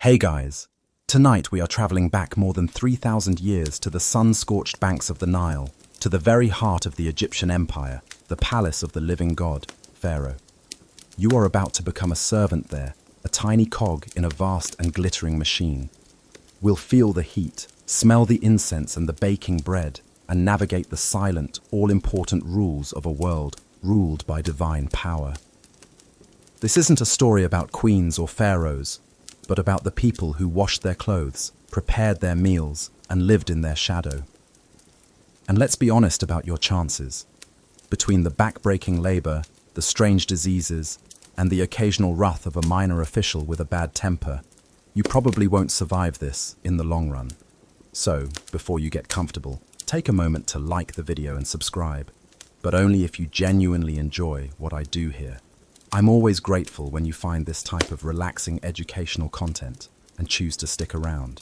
Hey guys, tonight we are traveling back more than 3,000 years to the sun-scorched banks of the Nile, to the very heart of the Egyptian empire, the palace of the living god, Pharaoh. You are about to become a servant there, a tiny cog in a vast and glittering machine. We'll feel the heat, smell the incense and the baking bread, and navigate the silent, all-important rules of a world ruled by divine power. This isn't a story about queens or pharaohs, but about the people who washed their clothes, prepared their meals, and lived in their shadow. And let's be honest about your chances. Between the back-breaking labor, the strange diseases, and the occasional wrath of a minor official with a bad temper, you probably won't survive this in the long run. So, before you get comfortable, take a moment to like the video and subscribe, but only if you genuinely enjoy what I do here. I'm always grateful when you find this type of relaxing educational content and choose to stick around.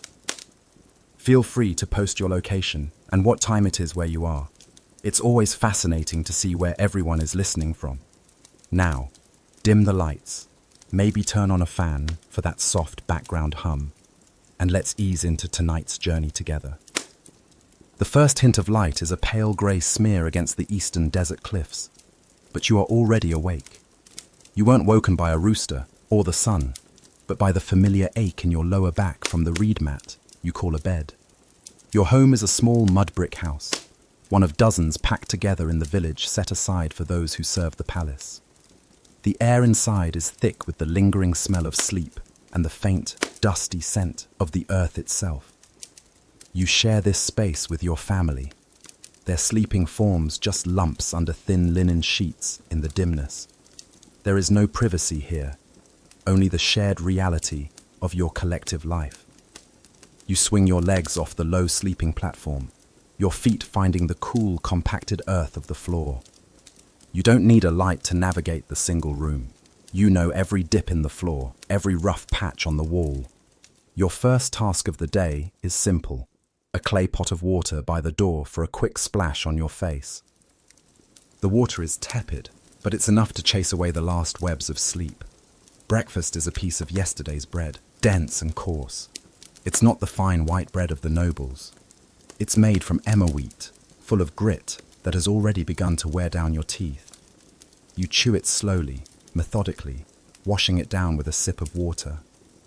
Feel free to post your location and what time it is where you are. It's always fascinating to see where everyone is listening from. Now, dim the lights, maybe turn on a fan for that soft background hum, and let's ease into tonight's journey together. The first hint of light is a pale grey smear against the eastern desert cliffs, but you are already awake. You weren't woken by a rooster or the sun, but by the familiar ache in your lower back from the reed mat you call a bed. Your home is a small mud brick house, one of dozens packed together in the village set aside for those who serve the palace. The air inside is thick with the lingering smell of sleep and the faint, dusty scent of the earth itself. You share this space with your family, their sleeping forms just lumps under thin linen sheets in the dimness. There is no privacy here, only the shared reality of your collective life. You swing your legs off the low sleeping platform, your feet finding the cool, compacted earth of the floor. You don't need a light to navigate the single room. You know every dip in the floor, every rough patch on the wall. Your first task of the day is simple: a clay pot of water by the door for a quick splash on your face. The water is tepid, but it's enough to chase away the last webs of sleep. Breakfast is a piece of yesterday's bread, dense and coarse. It's not the fine white bread of the nobles. It's made from emmer wheat, full of grit that has already begun to wear down your teeth. You chew it slowly, methodically, washing it down with a sip of water.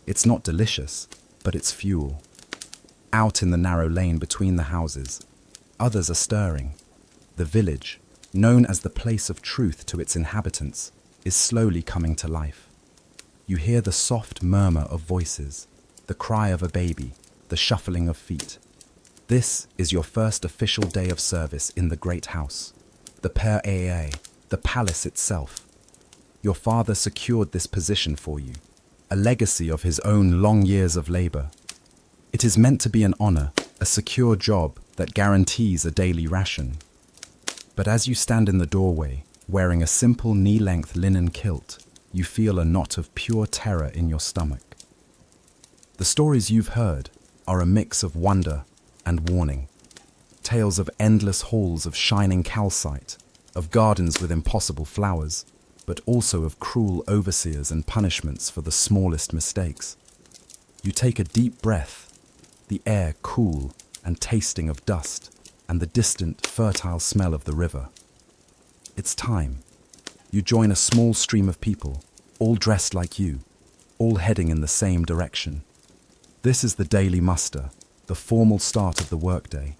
It's not delicious, but it's fuel. Out in the narrow lane between the houses, others are stirring. The village, known as the place of truth to its inhabitants, is slowly coming to life. You hear the soft murmur of voices, the cry of a baby, the shuffling of feet. This is your first official day of service in the great house, the Pharaoh, the palace itself. Your father secured this position for you, a legacy of his own long years of labor. It is meant to be an honor, a secure job that guarantees a daily ration. But as you stand in the doorway, wearing a simple knee-length linen kilt, you feel a knot of pure terror in your stomach. The stories you've heard are a mix of wonder and warning. Tales of endless halls of shining calcite, of gardens with impossible flowers, but also of cruel overseers and punishments for the smallest mistakes. You take a deep breath, the air cool and tasting of dust, and the distant, fertile smell of the river. It's time. You join a small stream of people, all dressed like you, all heading in the same direction. This is the daily muster, the formal start of the workday.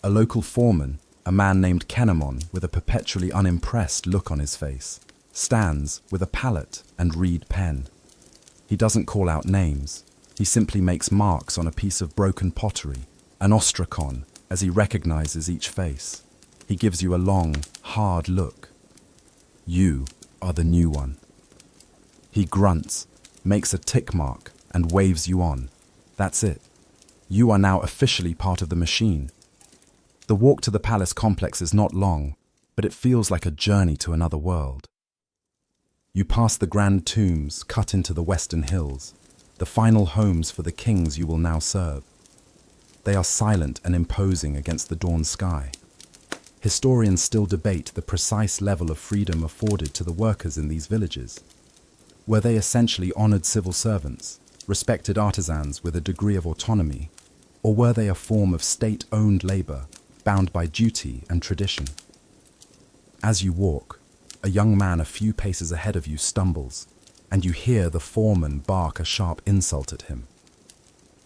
A local foreman, a man named Kenamon with a perpetually unimpressed look on his face, stands with a palette and reed pen. He doesn't call out names. He simply makes marks on a piece of broken pottery, an ostrakon, as he recognizes each face. He gives you a long, hard look. You are the new one. He grunts, makes a tick mark, and waves you on. That's it. You are now officially part of the machine. The walk to the palace complex is not long, but it feels like a journey to another world. You pass the grand tombs cut into the western hills, the final homes for the kings you will now serve. They are silent and imposing against the dawn sky. Historians still debate the precise level of freedom afforded to the workers in these villages. Were they essentially honored civil servants, respected artisans with a degree of autonomy, or were they a form of state-owned labor, bound by duty and tradition? As you walk, a young man a few paces ahead of you stumbles, and you hear the foreman bark a sharp insult at him.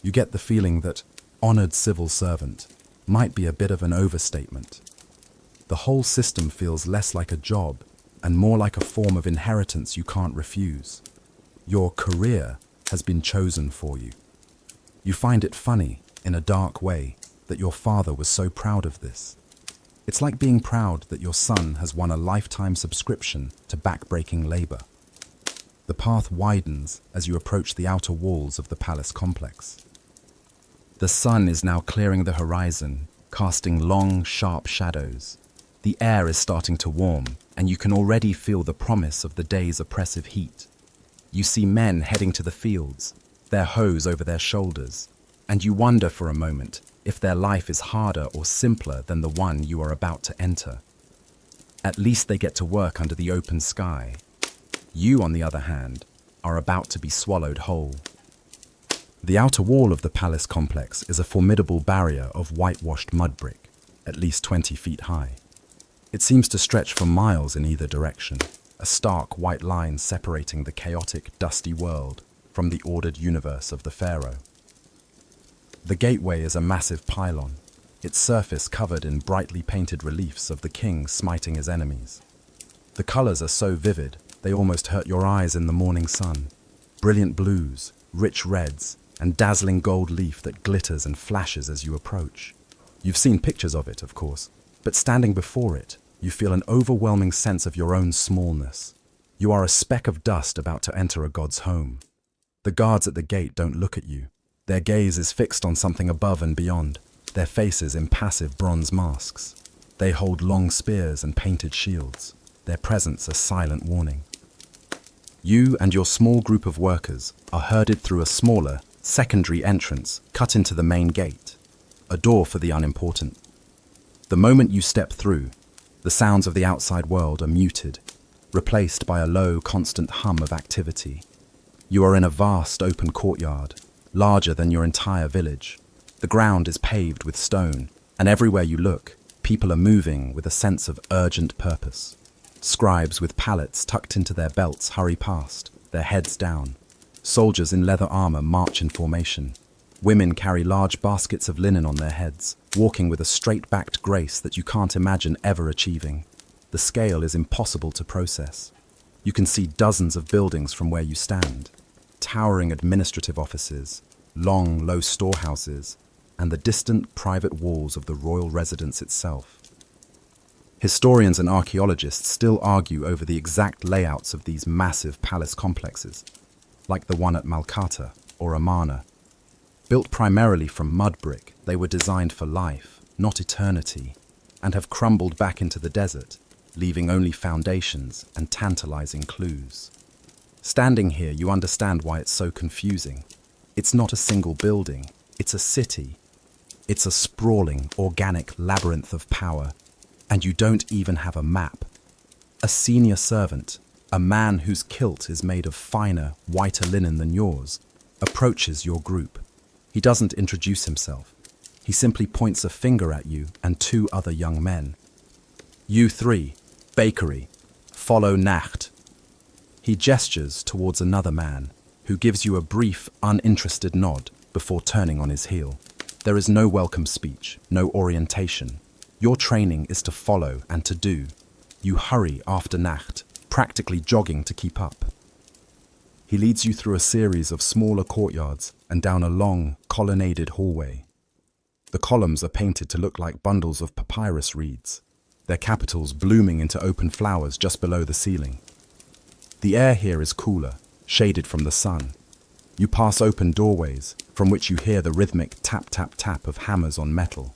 You get the feeling that honored civil servant might be a bit of an overstatement. The whole system feels less like a job and more like a form of inheritance you can't refuse. Your career has been chosen for you. You find it funny, in a dark way, that your father was so proud of this. It's like being proud that your son has won a lifetime subscription to backbreaking labor. The path widens as you approach the outer walls of the palace complex. The sun is now clearing the horizon, casting long, sharp shadows. The air is starting to warm, and you can already feel the promise of the day's oppressive heat. You see men heading to the fields, their hoes over their shoulders, and you wonder for a moment if their life is harder or simpler than the one you are about to enter. At least they get to work under the open sky. You, on the other hand, are about to be swallowed whole. The outer wall of the palace complex is a formidable barrier of whitewashed mud brick, at least 20 feet high. It seems to stretch for miles in either direction, a stark white line separating the chaotic, dusty world from the ordered universe of the Pharaoh. The gateway is a massive pylon, its surface covered in brightly painted reliefs of the king smiting his enemies. The colors are so vivid, they almost hurt your eyes in the morning sun. Brilliant blues, rich reds, and dazzling gold leaf that glitters and flashes as you approach. You've seen pictures of it, of course, but standing before it, you feel an overwhelming sense of your own smallness. You are a speck of dust about to enter a god's home. The guards at the gate don't look at you. Their gaze is fixed on something above and beyond, their faces impassive bronze masks. They hold long spears and painted shields, their presence a silent warning. You and your small group of workers are herded through a smaller, secondary entrance cut into the main gate, a door for the unimportant. The moment you step through, the sounds of the outside world are muted, replaced by a low, constant hum of activity. You are in a vast open courtyard, larger than your entire village. The ground is paved with stone, and everywhere you look, people are moving with a sense of urgent purpose. Scribes with pallets tucked into their belts hurry past, their heads down. Soldiers in leather armor march in formation. Women carry large baskets of linen on their heads, walking with a straight-backed grace that you can't imagine ever achieving. The scale is impossible to process. You can see dozens of buildings from where you stand. Towering administrative offices, long, low storehouses, and the distant private walls of the royal residence itself. Historians and archaeologists still argue over the exact layouts of these massive palace complexes, like the one at Malkata or Amarna. Built primarily from mud brick, they were designed for life, not eternity, and have crumbled back into the desert, leaving only foundations and tantalizing clues. Standing here, you understand why it's so confusing. It's not a single building, it's a city. It's a sprawling, organic labyrinth of power, and you don't even have a map. A senior servant, a man whose kilt is made of finer, whiter linen than yours, approaches your group. He doesn't introduce himself. He simply points a finger at you and two other young men. You three, bakery, follow Nacht. He gestures towards another man, who gives you a brief, uninterested nod before turning on his heel. There is no welcome speech, no orientation. Your training is to follow and to do. You hurry after Nacht, practically jogging to keep up. He leads you through a series of smaller courtyards and down a long, colonnaded hallway. The columns are painted to look like bundles of papyrus reeds, their capitals blooming into open flowers just below the ceiling. The air here is cooler, shaded from the sun. You pass open doorways, from which you hear the rhythmic tap-tap-tap of hammers on metal,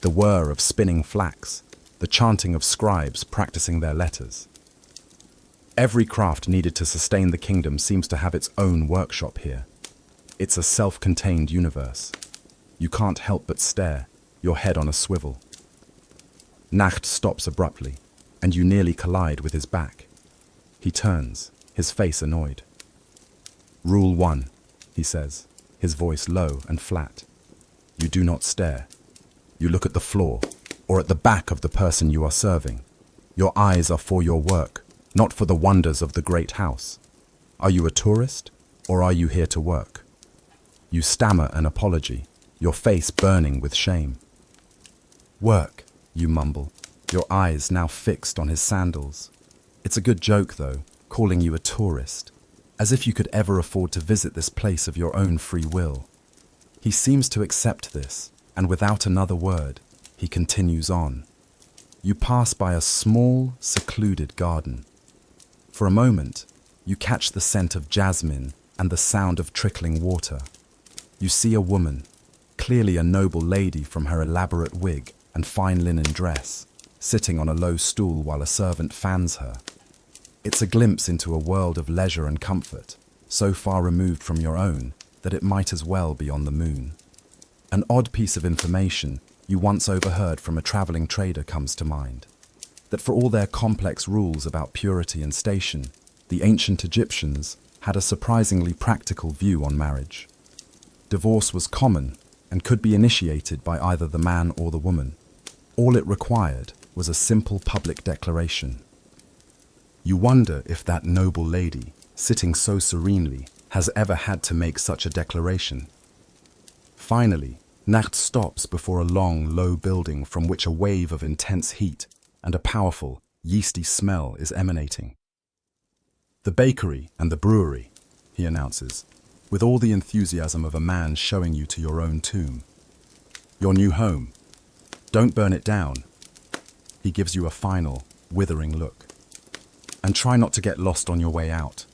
the whir of spinning flax, the chanting of scribes practicing their letters. Every craft needed to sustain the kingdom seems to have its own workshop here. It's a self-contained universe. You can't help but stare, your head on a swivel. Nacht stops abruptly, and you nearly collide with his back. He turns, his face annoyed. Rule 1, he says, his voice low and flat. You do not stare. You look at the floor, or at the back of the person you are serving. Your eyes are for your work, not for the wonders of the great house. Are you a tourist, or are you here to work? You stammer an apology, your face burning with shame. Work, you mumble, your eyes now fixed on his sandals. It's a good joke, though, calling you a tourist, as if you could ever afford to visit this place of your own free will. He seems to accept this, and without another word, he continues on. You pass by a small, secluded garden. For a moment, you catch the scent of jasmine and the sound of trickling water. You see a woman, clearly a noble lady from her elaborate wig and fine linen dress, sitting on a low stool while a servant fans her. It's a glimpse into a world of leisure and comfort, so far removed from your own that it might as well be on the moon. An odd piece of information you once overheard from a traveling trader comes to mind, that for all their complex rules about purity and station, the ancient Egyptians had a surprisingly practical view on marriage. Divorce was common and could be initiated by either the man or the woman. All it required was a simple public declaration. You wonder if that noble lady, sitting so serenely, has ever had to make such a declaration. Finally, Nacht stops before a long, low building from which a wave of intense heat and a powerful, yeasty smell is emanating. The bakery and the brewery, he announces, with all the enthusiasm of a man showing you to your own tomb. Your new home. Don't burn it down. He gives you a final, withering look. And try not to get lost on your way out.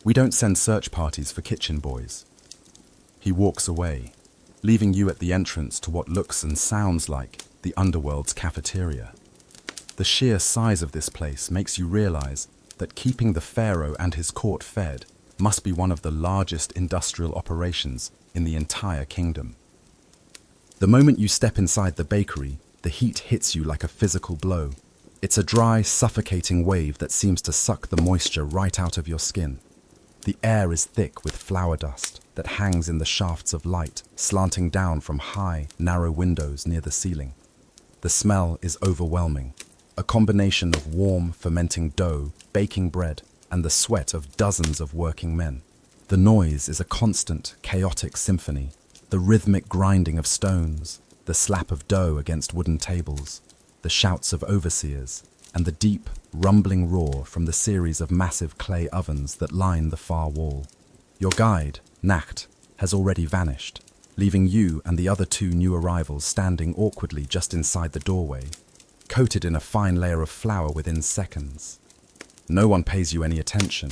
We don't send search parties for kitchen boys. He walks away, leaving you at the entrance to what looks and sounds like the underworld's cafeteria. The sheer size of this place makes you realize that keeping the Pharaoh and his court fed must be one of the largest industrial operations in the entire kingdom. The moment you step inside the bakery, the heat hits you like a physical blow. It's a dry, suffocating wave that seems to suck the moisture right out of your skin. The air is thick with flour dust that hangs in the shafts of light, slanting down from high, narrow windows near the ceiling. The smell is overwhelming, a combination of warm, fermenting dough, baking bread, and the sweat of dozens of working men. The noise is a constant, chaotic symphony, the rhythmic grinding of stones, the slap of dough against wooden tables, the shouts of overseers, and the deep, rumbling roar from the series of massive clay ovens that line the far wall. Your guide, Nacht, has already vanished, leaving you and the other two new arrivals standing awkwardly just inside the doorway, coated in a fine layer of flour within seconds. No one pays you any attention.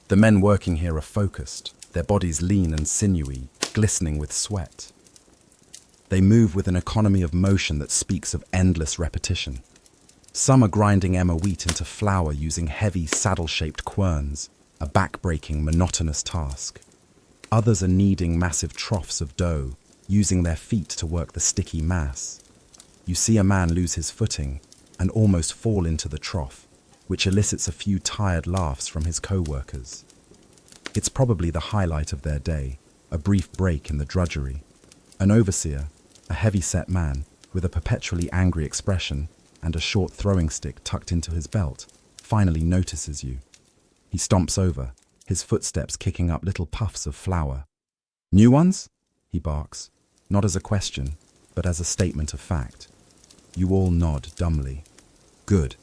The men working here are focused, their bodies lean and sinewy, glistening with sweat. They move with an economy of motion that speaks of endless repetition. Some are grinding emmer wheat into flour using heavy saddle-shaped querns, a back-breaking, monotonous task. Others are kneading massive troughs of dough, using their feet to work the sticky mass. You see a man lose his footing and almost fall into the trough, which elicits a few tired laughs from his co-workers. It's probably the highlight of their day, a brief break in the drudgery. An overseer, a heavy-set man with a perpetually angry expression and a short throwing stick tucked into his belt, finally notices you. He stomps over, his footsteps kicking up little puffs of flour. "New ones?" he barks, not as a question, but as a statement of fact. You all nod dumbly. "Good.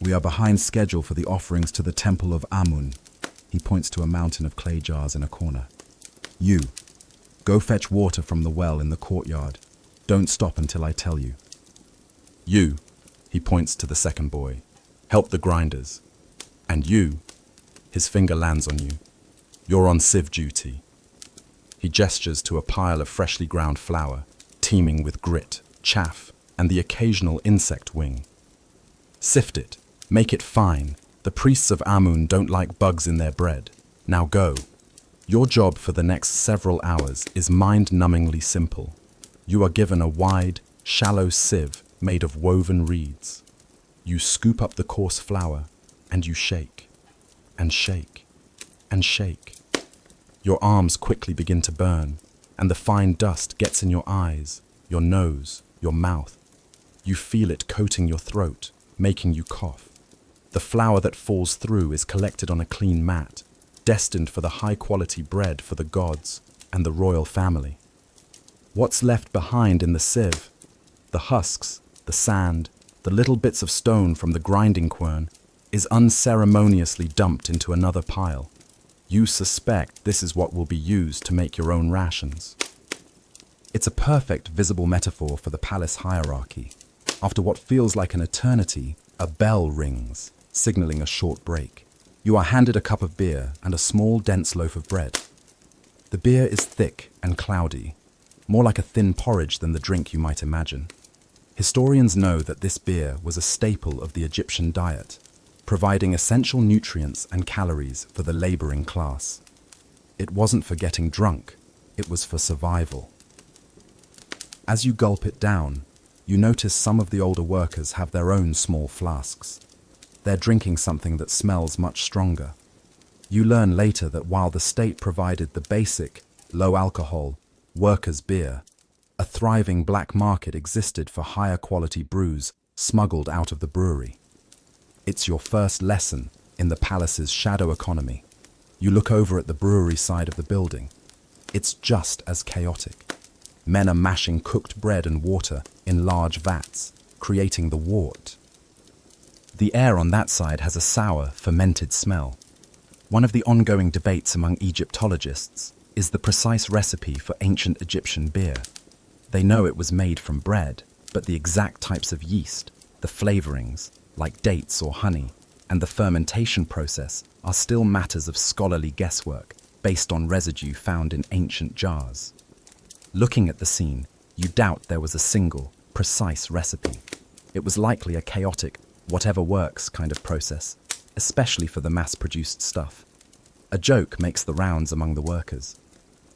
We are behind schedule for the offerings to the temple of Amun." He points to a mountain of clay jars in a corner. "You, go fetch water from the well in the courtyard. Don't stop until I tell you." "You," he points to the second boy, "help the grinders. And you," his finger lands on you, "you're on sieve duty." He gestures to a pile of freshly ground flour, teeming with grit, chaff, and the occasional insect wing. "Sift it. Make it fine. The priests of Amun don't like bugs in their bread. Now go. Your job for the next several hours is mind-numbingly simple. You are given a wide, shallow sieve made of woven reeds. You scoop up the coarse flour, and you shake, and shake, and shake. Your arms quickly begin to burn, and the fine dust gets in your eyes, your nose, your mouth. You feel it coating your throat, making you cough. The flour that falls through is collected on a clean mat, destined for the high-quality bread for the gods and the royal family. What's left behind in the sieve? The husks, the sand, the little bits of stone from the grinding quern, is unceremoniously dumped into another pile. You suspect this is what will be used to make your own rations. It's a perfect visible metaphor for the palace hierarchy. After what feels like an eternity, a bell rings, signaling a short break. You are handed a cup of beer and a small, dense loaf of bread. The beer is thick and cloudy, more like a thin porridge than the drink you might imagine. Historians know that this beer was a staple of the Egyptian diet, providing essential nutrients and calories for the laboring class. It wasn't for getting drunk, it was for survival. As you gulp it down, you notice some of the older workers have their own small flasks. They're drinking something that smells much stronger. You learn later that while the state provided the basic, low-alcohol, workers' beer, a thriving black market existed for higher quality brews smuggled out of the brewery. It's your first lesson in the palace's shadow economy. You look over at the brewery side of the building. It's just as chaotic. Men are mashing cooked bread and water in large vats, creating the wort. The air on that side has a sour, fermented smell. One of the ongoing debates among Egyptologists is the precise recipe for ancient Egyptian beer. They know it was made from bread, but the exact types of yeast, the flavorings, like dates or honey, and the fermentation process are still matters of scholarly guesswork based on residue found in ancient jars. Looking at the scene, you doubt there was a single, precise recipe. It was likely a chaotic, whatever works kind of process, especially for the mass-produced stuff. A joke makes the rounds among the workers.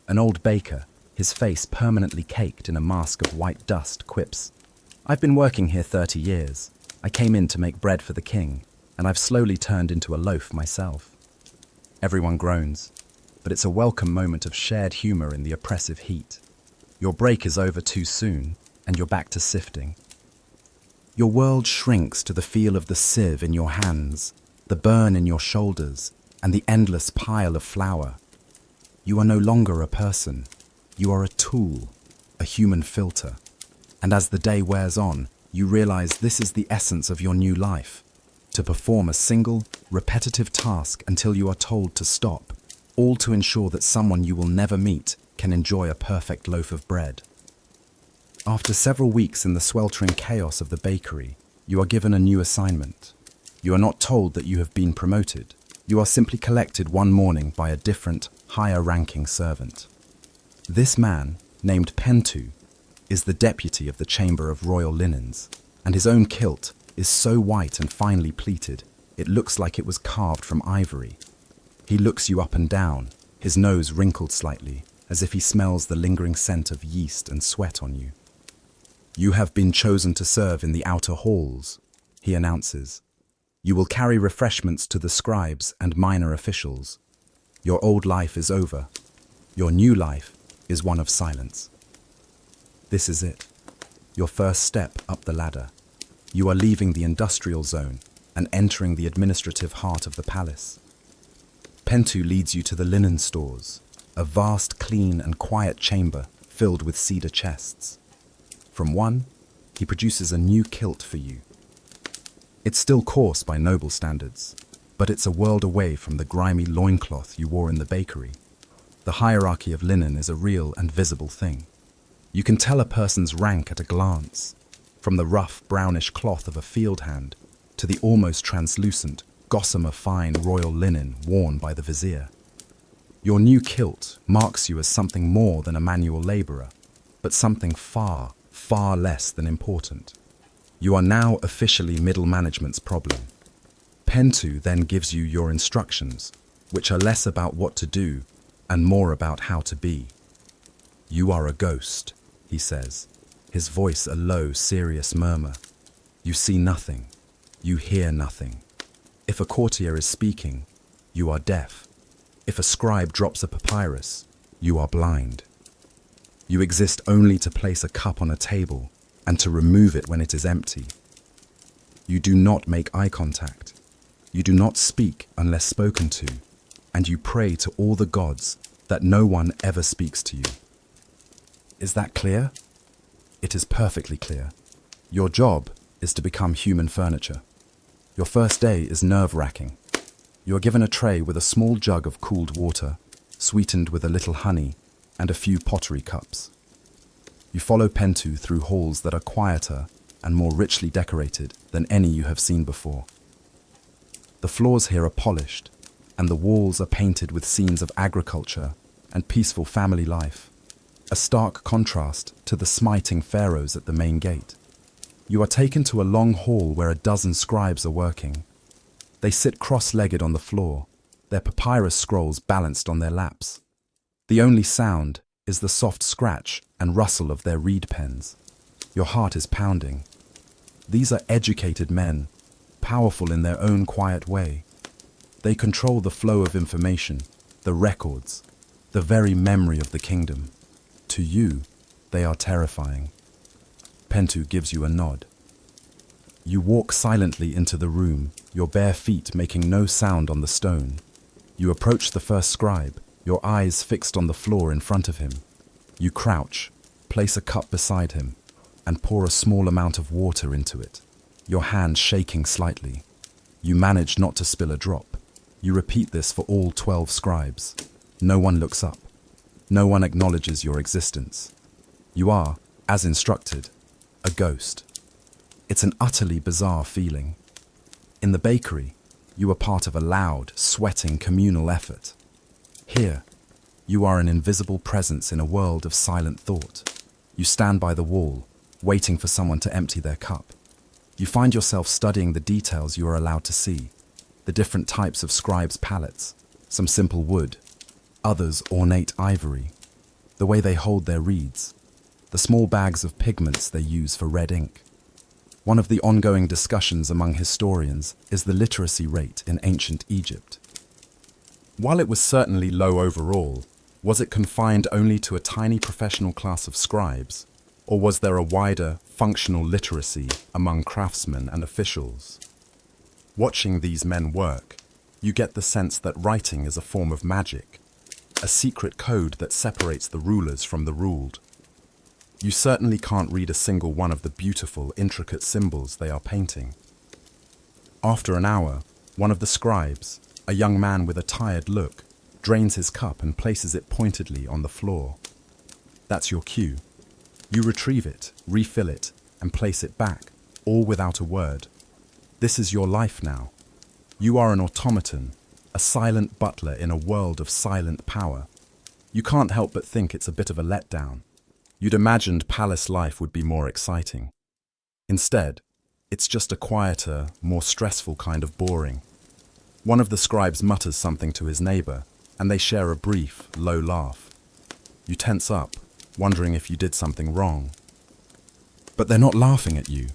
An old baker, his face permanently caked in a mask of white dust, quips, "I've been working here 30 years. I came in to make bread for the king, and I've slowly turned into a loaf myself." Everyone groans, but it's a welcome moment of shared humor in the oppressive heat. Your break is over too soon, and you're back to sifting. Your world shrinks to the feel of the sieve in your hands, the burn in your shoulders, and the endless pile of flour. You are no longer a person. You are a tool, a human filter. And as the day wears on, you realize this is the essence of your new life. To perform a single, repetitive task until you are told to stop, all to ensure that someone you will never meet can enjoy a perfect loaf of bread. After several weeks in the sweltering chaos of the bakery, you are given a new assignment. You are not told that you have been promoted. You are simply collected one morning by a different, higher-ranking servant. This man, named Pentu, is the deputy of the Chamber of Royal Linens, and his own kilt is so white and finely pleated, it looks like it was carved from ivory. He looks you up and down, his nose wrinkled slightly, as if he smells the lingering scent of yeast and sweat on you. "You have been chosen to serve in the outer halls," he announces. "You will carry refreshments to the scribes and minor officials. Your old life is over. Your new life is one of silence." This is it, your first step up the ladder. You are leaving the industrial zone and entering the administrative heart of the palace. Pentu leads you to the linen stores, a vast, clean and quiet chamber filled with cedar chests. From one, he produces a new kilt for you. It's still coarse by noble standards, but it's a world away from the grimy loincloth you wore in the bakery. The hierarchy of linen is a real and visible thing. You can tell a person's rank at a glance, from the rough, brownish cloth of a field hand to the almost translucent, gossamer fine royal linen worn by the vizier. Your new kilt marks you as something more than a manual laborer, but something far, far less than important. You are now officially middle management's problem. Pentu then gives you your instructions, which are less about what to do and more about how to be. "You are a ghost," he says, his voice a low, serious murmur. "You see nothing. You hear nothing. If a courtier is speaking, you are deaf. If a scribe drops a papyrus, you are blind. You exist only to place a cup on a table and to remove it when it is empty. You do not make eye contact. You do not speak unless spoken to, and you pray to all the gods that no one ever speaks to you. Is that clear? It is perfectly clear. Your job is to become human furniture. Your first day is nerve-wracking. You are given a tray with a small jug of cooled water, sweetened with a little honey, and a few pottery cups. You follow Pentu through halls that are quieter and more richly decorated than any you have seen before. The floors here are polished, and the walls are painted with scenes of agriculture and peaceful family life, a stark contrast to the smiting pharaohs at the main gate. You are taken to a long hall where a dozen scribes are working. They sit cross-legged on the floor, their papyrus scrolls balanced on their laps. The only sound is the soft scratch and rustle of their reed pens. Your heart is pounding. These are educated men, powerful in their own quiet way. They control the flow of information, the records, the very memory of the kingdom. To you, they are terrifying. Pentu gives you a nod. You walk silently into the room, your bare feet making no sound on the stone. You approach the first scribe, your eyes fixed on the floor in front of him. You crouch, place a cup beside him, and pour a small amount of water into it, your hand shaking slightly. You manage not to spill a drop. You repeat this for all 12 scribes. No one looks up. No one acknowledges your existence. You are, as instructed, a ghost. It's an utterly bizarre feeling. In the bakery, you are part of a loud, sweating communal effort. Here, you are an invisible presence in a world of silent thought. You stand by the wall, waiting for someone to empty their cup. You find yourself studying the details you are allowed to see, the different types of scribes' palettes, some simple wood, others ornate ivory, the way they hold their reeds, the small bags of pigments they use for red ink. One of the ongoing discussions among historians is the literacy rate in ancient Egypt. While it was certainly low overall, was it confined only to a tiny professional class of scribes, or was there a wider, functional literacy among craftsmen and officials? Watching these men work, you get the sense that writing is a form of magic, a secret code that separates the rulers from the ruled. You certainly can't read a single one of the beautiful, intricate symbols they are painting. After an hour, one of the scribes, a young man with a tired look, drains his cup and places it pointedly on the floor. That's your cue. You retrieve it, refill it, and place it back, all without a word. This is your life now. You are an automaton, a silent butler in a world of silent power. You can't help but think it's a bit of a letdown. You'd imagined palace life would be more exciting. Instead, it's just a quieter, more stressful kind of boring. One of the scribes mutters something to his neighbor, and they share a brief, low laugh. You tense up, wondering if you did something wrong. But they're not laughing at you.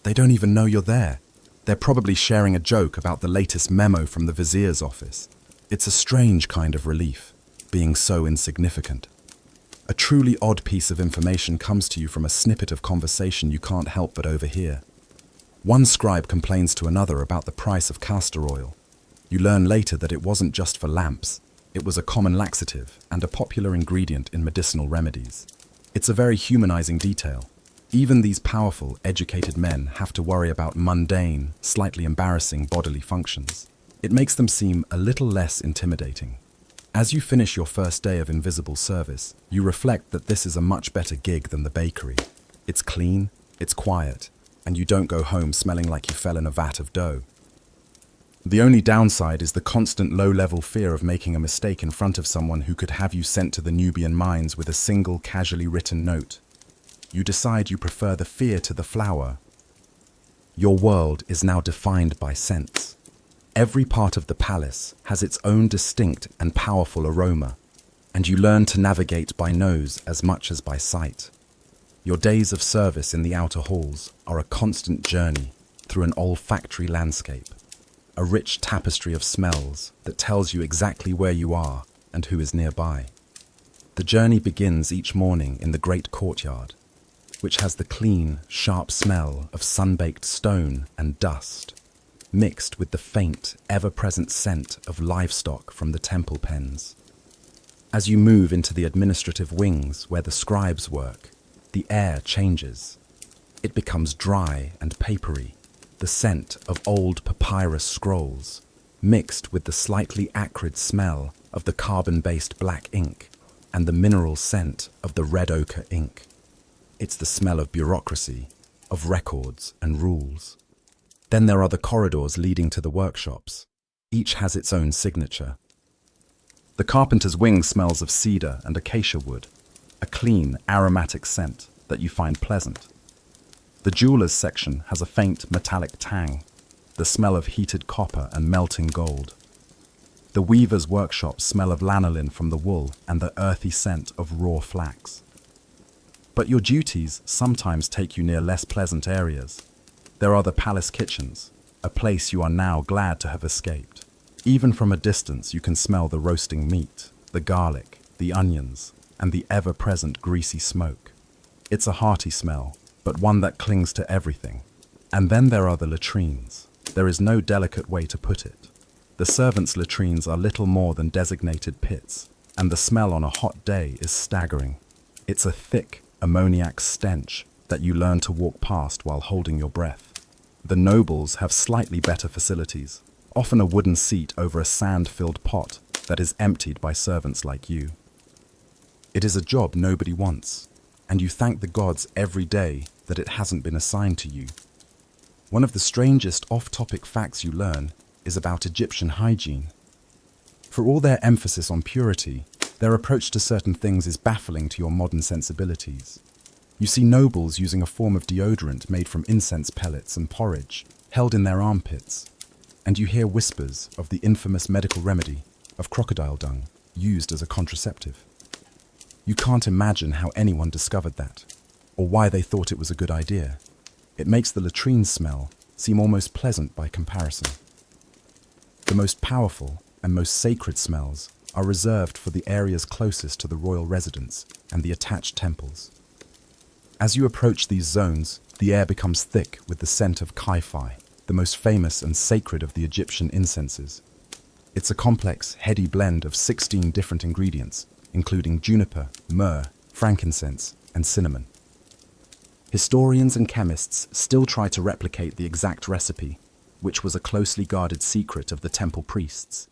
They don't even know you're there. They're probably sharing a joke about the latest memo from the vizier's office. It's a strange kind of relief, being so insignificant. A truly odd piece of information comes to you from a snippet of conversation you can't help but overhear. One scribe complains to another about the price of castor oil. You learn later that it wasn't just for lamps. It was a common laxative and a popular ingredient in medicinal remedies. It's a very humanizing detail. Even these powerful, educated men have to worry about mundane, slightly embarrassing bodily functions. It makes them seem a little less intimidating. As you finish your first day of invisible service, you reflect that this is a much better gig than the bakery. It's clean, it's quiet, and you don't go home smelling like you fell in a vat of dough. The only downside is the constant low-level fear of making a mistake in front of someone who could have you sent to the Nubian mines with a single casually written note. You decide you prefer the fear to the flower. Your world is now defined by scents. Every part of the palace has its own distinct and powerful aroma, and you learn to navigate by nose as much as by sight. Your days of service in the outer halls are a constant journey through an olfactory landscape. a rich tapestry of smells that tells you exactly where you are and who is nearby. The journey begins each morning in the great courtyard, which has the clean, sharp smell of sun-baked stone and dust, mixed with the faint, ever-present scent of livestock from the temple pens. As you move into the administrative wings where the scribes work, the air changes. It becomes dry and papery, the scent of old papyrus scrolls, mixed with the slightly acrid smell of the carbon-based black ink and the mineral scent of the red ochre ink. It's the smell of bureaucracy, of records and rules. Then there are the corridors leading to the workshops. Each has its own signature. The carpenter's wing smells of cedar and acacia wood, a clean, aromatic scent that you find pleasant. The jeweler's section has a faint metallic tang, the smell of heated copper and melting gold. The weaver's workshops smell of lanolin from the wool and the earthy scent of raw flax. But your duties sometimes take you near less pleasant areas. There are the palace kitchens, a place you are now glad to have escaped. Even from a distance you can smell the roasting meat, the garlic, the onions, and the ever-present greasy smoke. It's a hearty smell, but one that clings to everything. And then there are the latrines. There is no delicate way to put it. The servants' latrines are little more than designated pits, and the smell on a hot day is staggering. It's a thick, ammoniac stench that you learn to walk past while holding your breath. The nobles have slightly better facilities, often a wooden seat over a sand-filled pot that is emptied by servants like you. It is a job nobody wants, and you thank the gods every day that it hasn't been assigned to you. One of the strangest off-topic facts you learn is about Egyptian hygiene. For all their emphasis on purity, their approach to certain things is baffling to your modern sensibilities. You see nobles using a form of deodorant made from incense pellets and porridge, held in their armpits, and you hear whispers of the infamous medical remedy of crocodile dung, used as a contraceptive. You can't imagine how anyone discovered that, or why they thought it was a good idea. It makes the latrine smell seem almost pleasant by comparison. The most powerful and most sacred smells are reserved for the areas closest to the royal residence and the attached temples. As you approach these zones, the air becomes thick with the scent of kai-fi, the most famous and sacred of the Egyptian incenses. It's a complex, heady blend of 16 different ingredients, including juniper, myrrh, frankincense, and cinnamon. Historians and chemists still try to replicate the exact recipe, which was a closely guarded secret of the temple priests.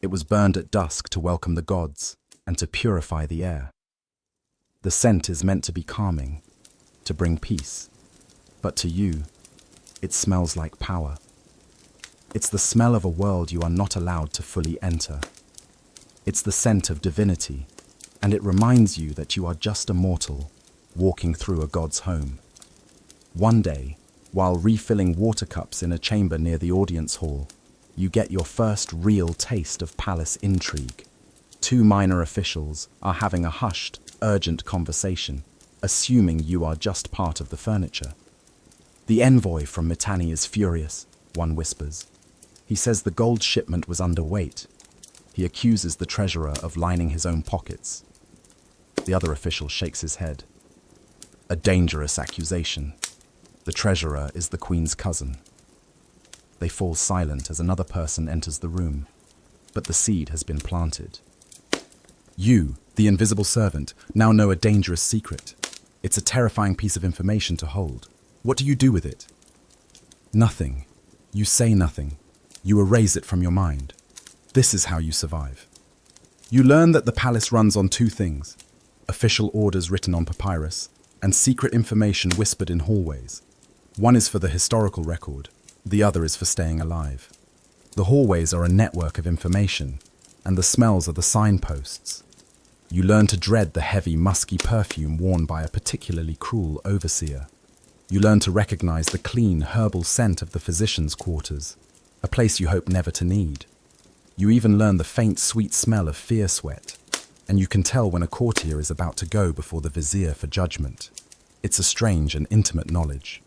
It was burned at dusk to welcome the gods and to purify the air. The scent is meant to be calming, to bring peace. But to you, it smells like power. It's the smell of a world you are not allowed to fully enter. It's the scent of divinity, and it reminds you that you are just a mortal walking through a god's home. One day, while refilling water cups in a chamber near the audience hall, you get your first real taste of palace intrigue. Two minor officials are having a hushed, urgent conversation, assuming you are just part of the furniture. The envoy from Mitanni is furious, one whispers. He says the gold shipment was underweight. He accuses the treasurer of lining his own pockets. The other official shakes his head. A dangerous accusation. The treasurer is the Queen's cousin. They fall silent as another person enters the room, but the seed has been planted. You, the invisible servant, now know a dangerous secret. It's a terrifying piece of information to hold. What do you do with it? Nothing. You say nothing. You erase it from your mind. This is how you survive. You learn that the palace runs on two things: official orders written on papyrus and secret information whispered in hallways. One is for the historical record, the other is for staying alive. The hallways are a network of information, and the smells are the signposts. You learn to dread the heavy, musky perfume worn by a particularly cruel overseer. You learn to recognize the clean, herbal scent of the physician's quarters, a place you hope never to need. You even learn the faint, sweet smell of fear sweat, and you can tell when a courtier is about to go before the vizier for judgment. It's a strange and intimate knowledge.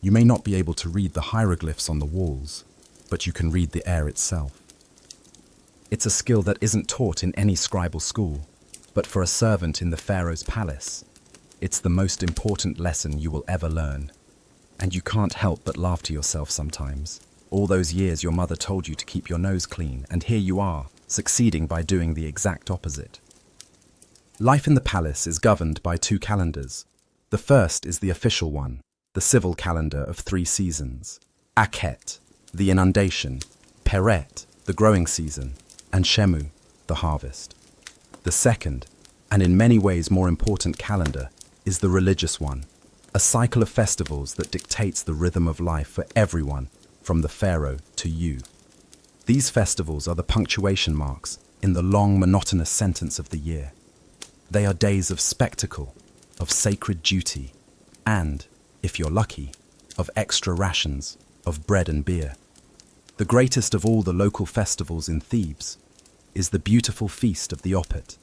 You may not be able to read the hieroglyphs on the walls, but you can read the air itself. It's a skill that isn't taught in any scribal school, but for a servant in the Pharaoh's palace, it's the most important lesson you will ever learn. And you can't help but laugh to yourself sometimes. All those years your mother told you to keep your nose clean, and here you are, succeeding by doing the exact opposite. Life in the palace is governed by 2 calendars. The first is the official one, the civil calendar of 3 seasons. Akhet, the inundation, Peret, the growing season, and Shemu, the harvest. The second, and in many ways more important calendar, is the religious one, a cycle of festivals that dictates the rhythm of life for everyone, from the Pharaoh to you. These festivals are the punctuation marks in the long, monotonous sentence of the year. They are days of spectacle, of sacred duty, and, if you're lucky, of extra rations, of bread and beer. The greatest of all the local festivals in Thebes is the beautiful Feast of the Opet.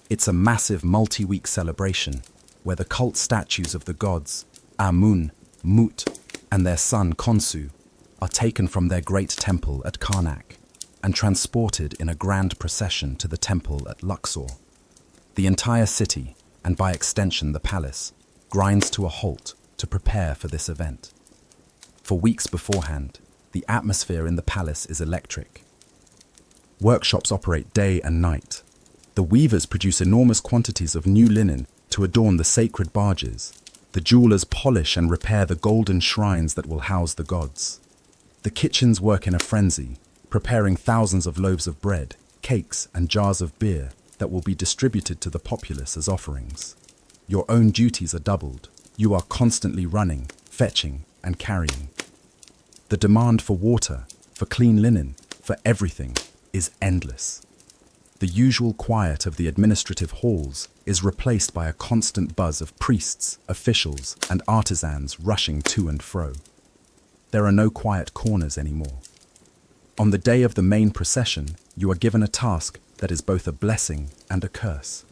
It's a massive multi-week celebration where the cult statues of the gods, Amun, Mut, and their son Khonsu, are taken from their great temple at Karnak and transported in a grand procession to the temple at Luxor. The entire city, and by extension the palace, grinds to a halt to prepare for this event. For weeks beforehand, the atmosphere in the palace is electric. Workshops operate day and night. The weavers produce enormous quantities of new linen to adorn the sacred barges. The jewelers polish and repair the golden shrines that will house the gods. The kitchens work in a frenzy, preparing thousands of loaves of bread, cakes, and jars of beer that will be distributed to the populace as offerings. Your own duties are doubled. You are constantly running, fetching, and carrying. The demand for water, for clean linen, for everything is endless. The usual quiet of the administrative halls is replaced by a constant buzz of priests, officials, and artisans rushing to and fro. There are no quiet corners anymore. On the day of the main procession, you are given a task that is both a blessing and a curse.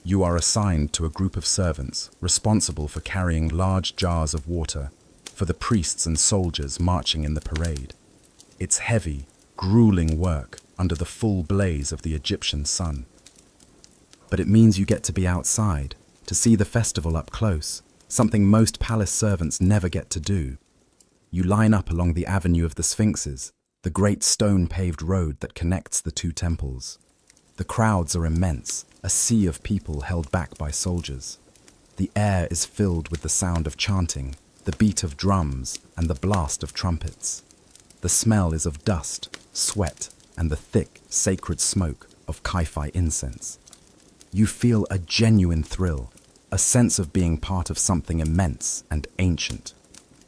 You are assigned to a group of servants responsible for carrying large jars of water for the priests and soldiers marching in the parade. It's heavy, grueling work under the full blaze of the Egyptian sun. But it means you get to be outside, to see the festival up close, something most palace servants never get to do. You line up along the Avenue of the Sphinxes, the great stone-paved road that connects the 2 temples. The crowds are immense, a sea of people held back by soldiers. The air is filled with the sound of chanting, the beat of drums, and the blast of trumpets. The smell is of dust, sweat, and the thick, sacred smoke of Kai-Fi incense. You feel a genuine thrill, a sense of being part of something immense and ancient.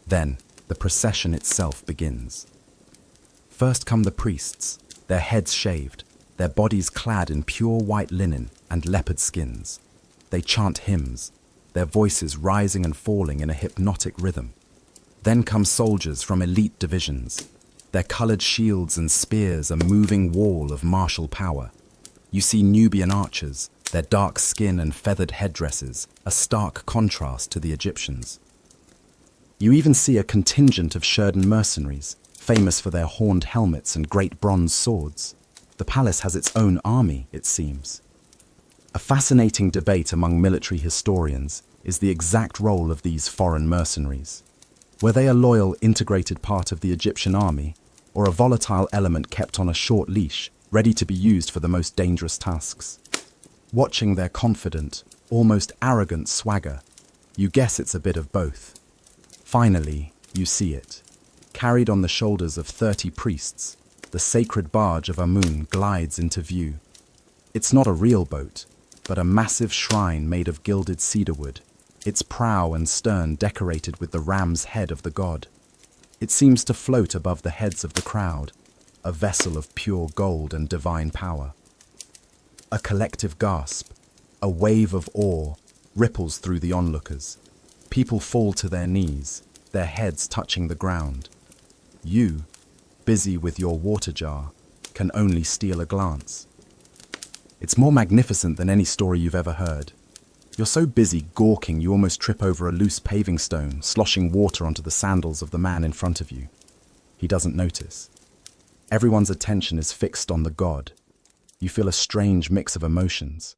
Then, the procession itself begins. First come the priests, their heads shaved, their bodies clad in pure white linen and leopard skins. They chant hymns, their voices rising and falling in a hypnotic rhythm. Then come soldiers from elite divisions. Their colored shields and spears a moving wall of martial power. You see Nubian archers, their dark skin and feathered headdresses, a stark contrast to the Egyptians. You even see a contingent of Shurden mercenaries, famous for their horned helmets and great bronze swords. The palace has its own army, it seems. A fascinating debate among military historians is the exact role of these foreign mercenaries. Were they a loyal, integrated part of the Egyptian army, or a volatile element kept on a short leash, ready to be used for the most dangerous tasks? Watching their confident, almost arrogant swagger, you guess it's a bit of both. Finally, you see it. Carried on the shoulders of 30 priests, the sacred barge of Amun glides into view. It's not a real boat, but a massive shrine made of gilded cedarwood, its prow and stern decorated with the ram's head of the god. It seems to float above the heads of the crowd, a vessel of pure gold and divine power. A collective gasp, a wave of awe, ripples through the onlookers. People fall to their knees, their heads touching the ground. You, busy with your water jar, can only steal a glance. It's more magnificent than any story you've ever heard. You're so busy gawking you almost trip over a loose paving stone, sloshing water onto the sandals of the man in front of you. He doesn't notice. Everyone's attention is fixed on the god. You feel a strange mix of emotions.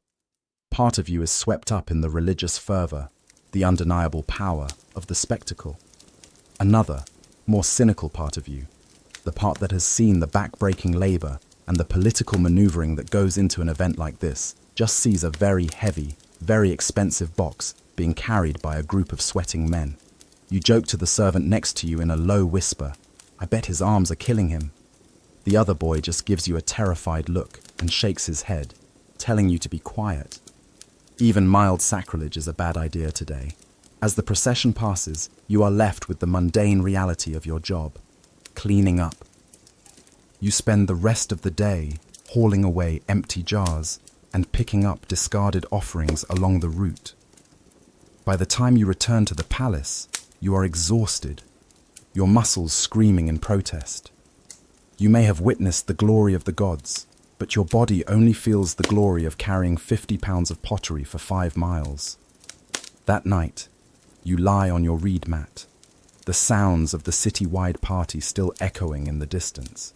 Part of you is swept up in the religious fervor, the undeniable power of the spectacle. Another, more cynical part of you, the part that has seen the back-breaking labor and the political maneuvering that goes into an event like this, just sees a very heavy, very expensive box being carried by a group of sweating men. You joke to the servant next to you in a low whisper, "I bet his arms are killing him." The other boy just gives you a terrified look and shakes his head, telling you to be quiet. Even mild sacrilege is a bad idea today. As the procession passes, you are left with the mundane reality of your job, cleaning up. You spend the rest of the day hauling away empty jars and picking up discarded offerings along the route. By the time you return to the palace, you are exhausted, your muscles screaming in protest. You may have witnessed the glory of the gods, but your body only feels the glory of carrying 50 pounds of pottery for 5 miles. That night, you lie on your reed mat, the sounds of the city-wide party still echoing in the distance.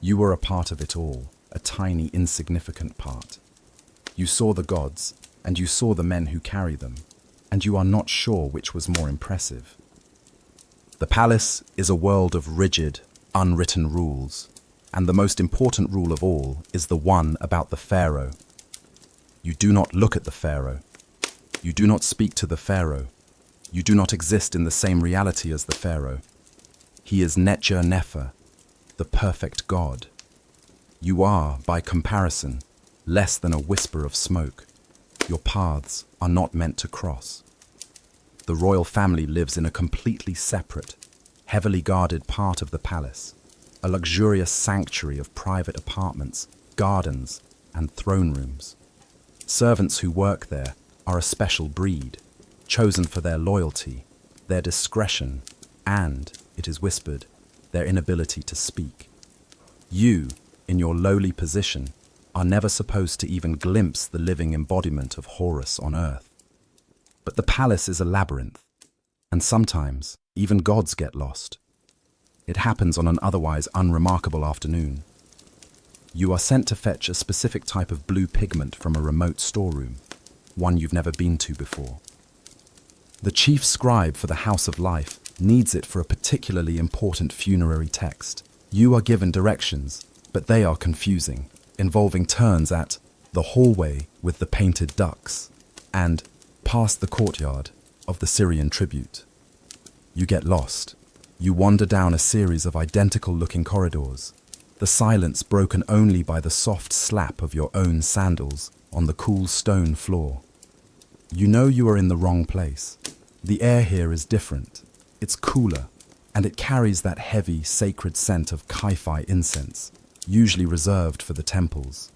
You were a part of it all, a tiny, insignificant part. You saw the gods, and you saw the men who carry them, and you are not sure which was more impressive. The palace is a world of rigid, unwritten rules, and the most important rule of all is the one about the Pharaoh. You do not look at the Pharaoh. You do not speak to the Pharaoh. You do not exist in the same reality as the Pharaoh. He is Netjer Nefer, the perfect God. You are, by comparison, less than a whisper of smoke. Your paths are not meant to cross. The royal family lives in a completely separate, heavily guarded part of the palace, a luxurious sanctuary of private apartments, gardens, and throne rooms. Servants who work there are a special breed, chosen for their loyalty, their discretion, and, it is whispered, their inability to speak. You, in your lowly position, are never supposed to even glimpse the living embodiment of Horus on earth. But the palace is a labyrinth, and sometimes even gods get lost. It happens on an otherwise unremarkable afternoon. You are sent to fetch a specific type of blue pigment from a remote storeroom, one you've never been to before. The chief scribe for the House of Life needs it for a particularly important funerary text. You are given directions, but they are confusing, involving turns at the hallway with the painted ducks and past the courtyard of the Syrian tribute. You get lost. You wander down a series of identical-looking corridors, the silence broken only by the soft slap of your own sandals on the cool stone floor. You know you are in the wrong place. The air here is different. It's cooler, and it carries that heavy, sacred scent of Kai-Fi incense, usually reserved for the temples.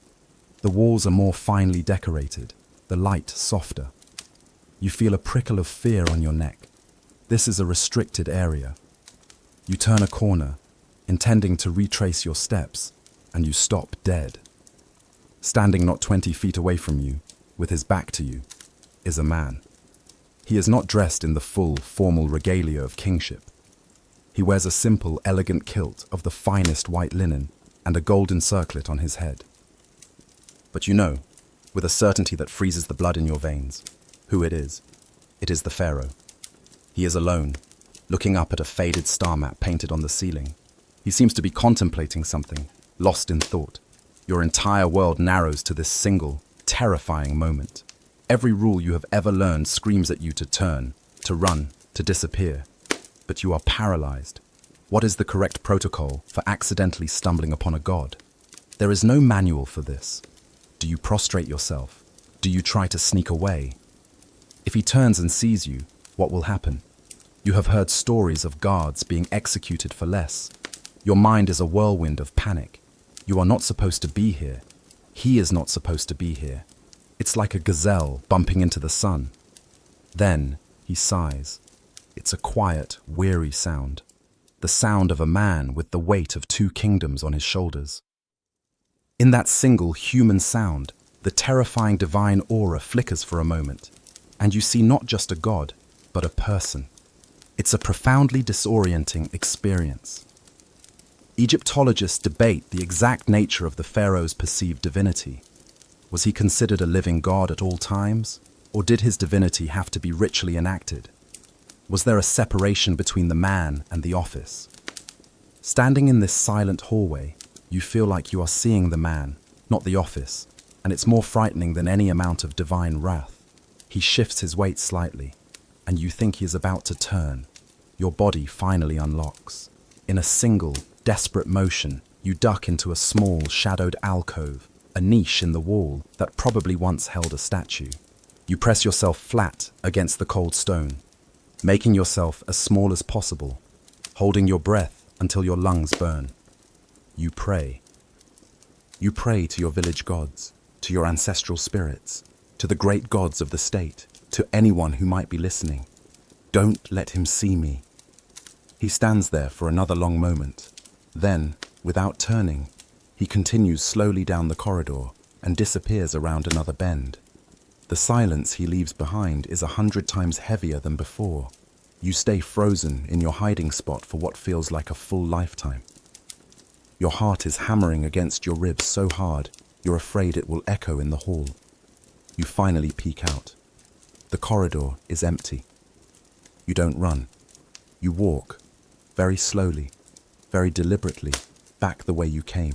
The walls are more finely decorated, the light softer. You feel a prickle of fear on your neck. This is a restricted area. You turn a corner, intending to retrace your steps, and you stop dead. Standing not 20 feet away from you, with his back to you, is a man. He is not dressed in the full, formal regalia of kingship. He wears a simple, elegant kilt of the finest white linen and a golden circlet on his head. But you know, with a certainty that freezes the blood in your veins, who it is. It is the Pharaoh. He is alone, looking up at a faded star map painted on the ceiling. He seems to be contemplating something, lost in thought. Your entire world narrows to this single, terrifying moment. Every rule you have ever learned screams at you to turn, to run, to disappear. But you are paralyzed. What is the correct protocol for accidentally stumbling upon a god? There is no manual for this. Do you prostrate yourself? Do you try to sneak away? If he turns and sees you, what will happen? You have heard stories of guards being executed for less. Your mind is a whirlwind of panic. You are not supposed to be here. He is not supposed to be here. It's like a gazelle bumping into the sun. Then he sighs. It's a quiet, weary sound. The sound of a man with the weight of 2 kingdoms on his shoulders. In that single human sound, the terrifying divine aura flickers for a moment, and you see not just a god, but a person. It's a profoundly disorienting experience. Egyptologists debate the exact nature of the pharaoh's perceived divinity. Was he considered a living god at all times, or did his divinity have to be ritually enacted? Was there a separation between the man and the office? Standing in this silent hallway, you feel like you are seeing the man, not the office, and it's more frightening than any amount of divine wrath. He shifts his weight slightly, and you think he is about to turn. Your body finally unlocks. In a single, desperate motion, you duck into a small, shadowed alcove, a niche in the wall that probably once held a statue. You press yourself flat against the cold stone, making yourself as small as possible, holding your breath until your lungs burn. You pray. You pray to your village gods, to your ancestral spirits, to the great gods of the state, to anyone who might be listening. Don't let him see me. He stands there for another long moment. Then, without turning, he continues slowly down the corridor and disappears around another bend. The silence he leaves behind is 100 times heavier than before. You stay frozen in your hiding spot for what feels like a full lifetime. Your heart is hammering against your ribs so hard, you're afraid it will echo in the hall. You finally peek out. The corridor is empty. You don't run. You walk, very slowly, very deliberately, back the way you came,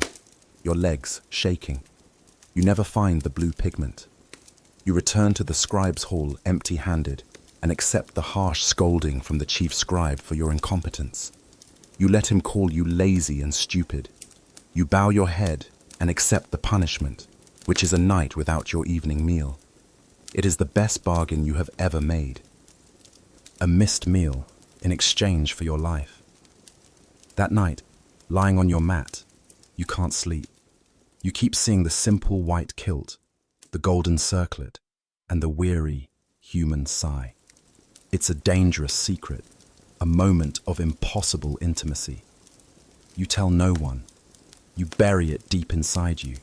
your legs shaking. You never find the blue pigment. You return to the scribe's hall empty-handed and accept the harsh scolding from the chief scribe for your incompetence. You let him call you lazy and stupid. You bow your head and accept the punishment, which is a night without your evening meal. It is the best bargain you have ever made. A missed meal in exchange for your life. That night, lying on your mat, you can't sleep. You keep seeing the simple white kilt, the golden circlet, and the weary human sigh. It's a dangerous secret, a moment of impossible intimacy. You tell no one. You bury it deep inside you.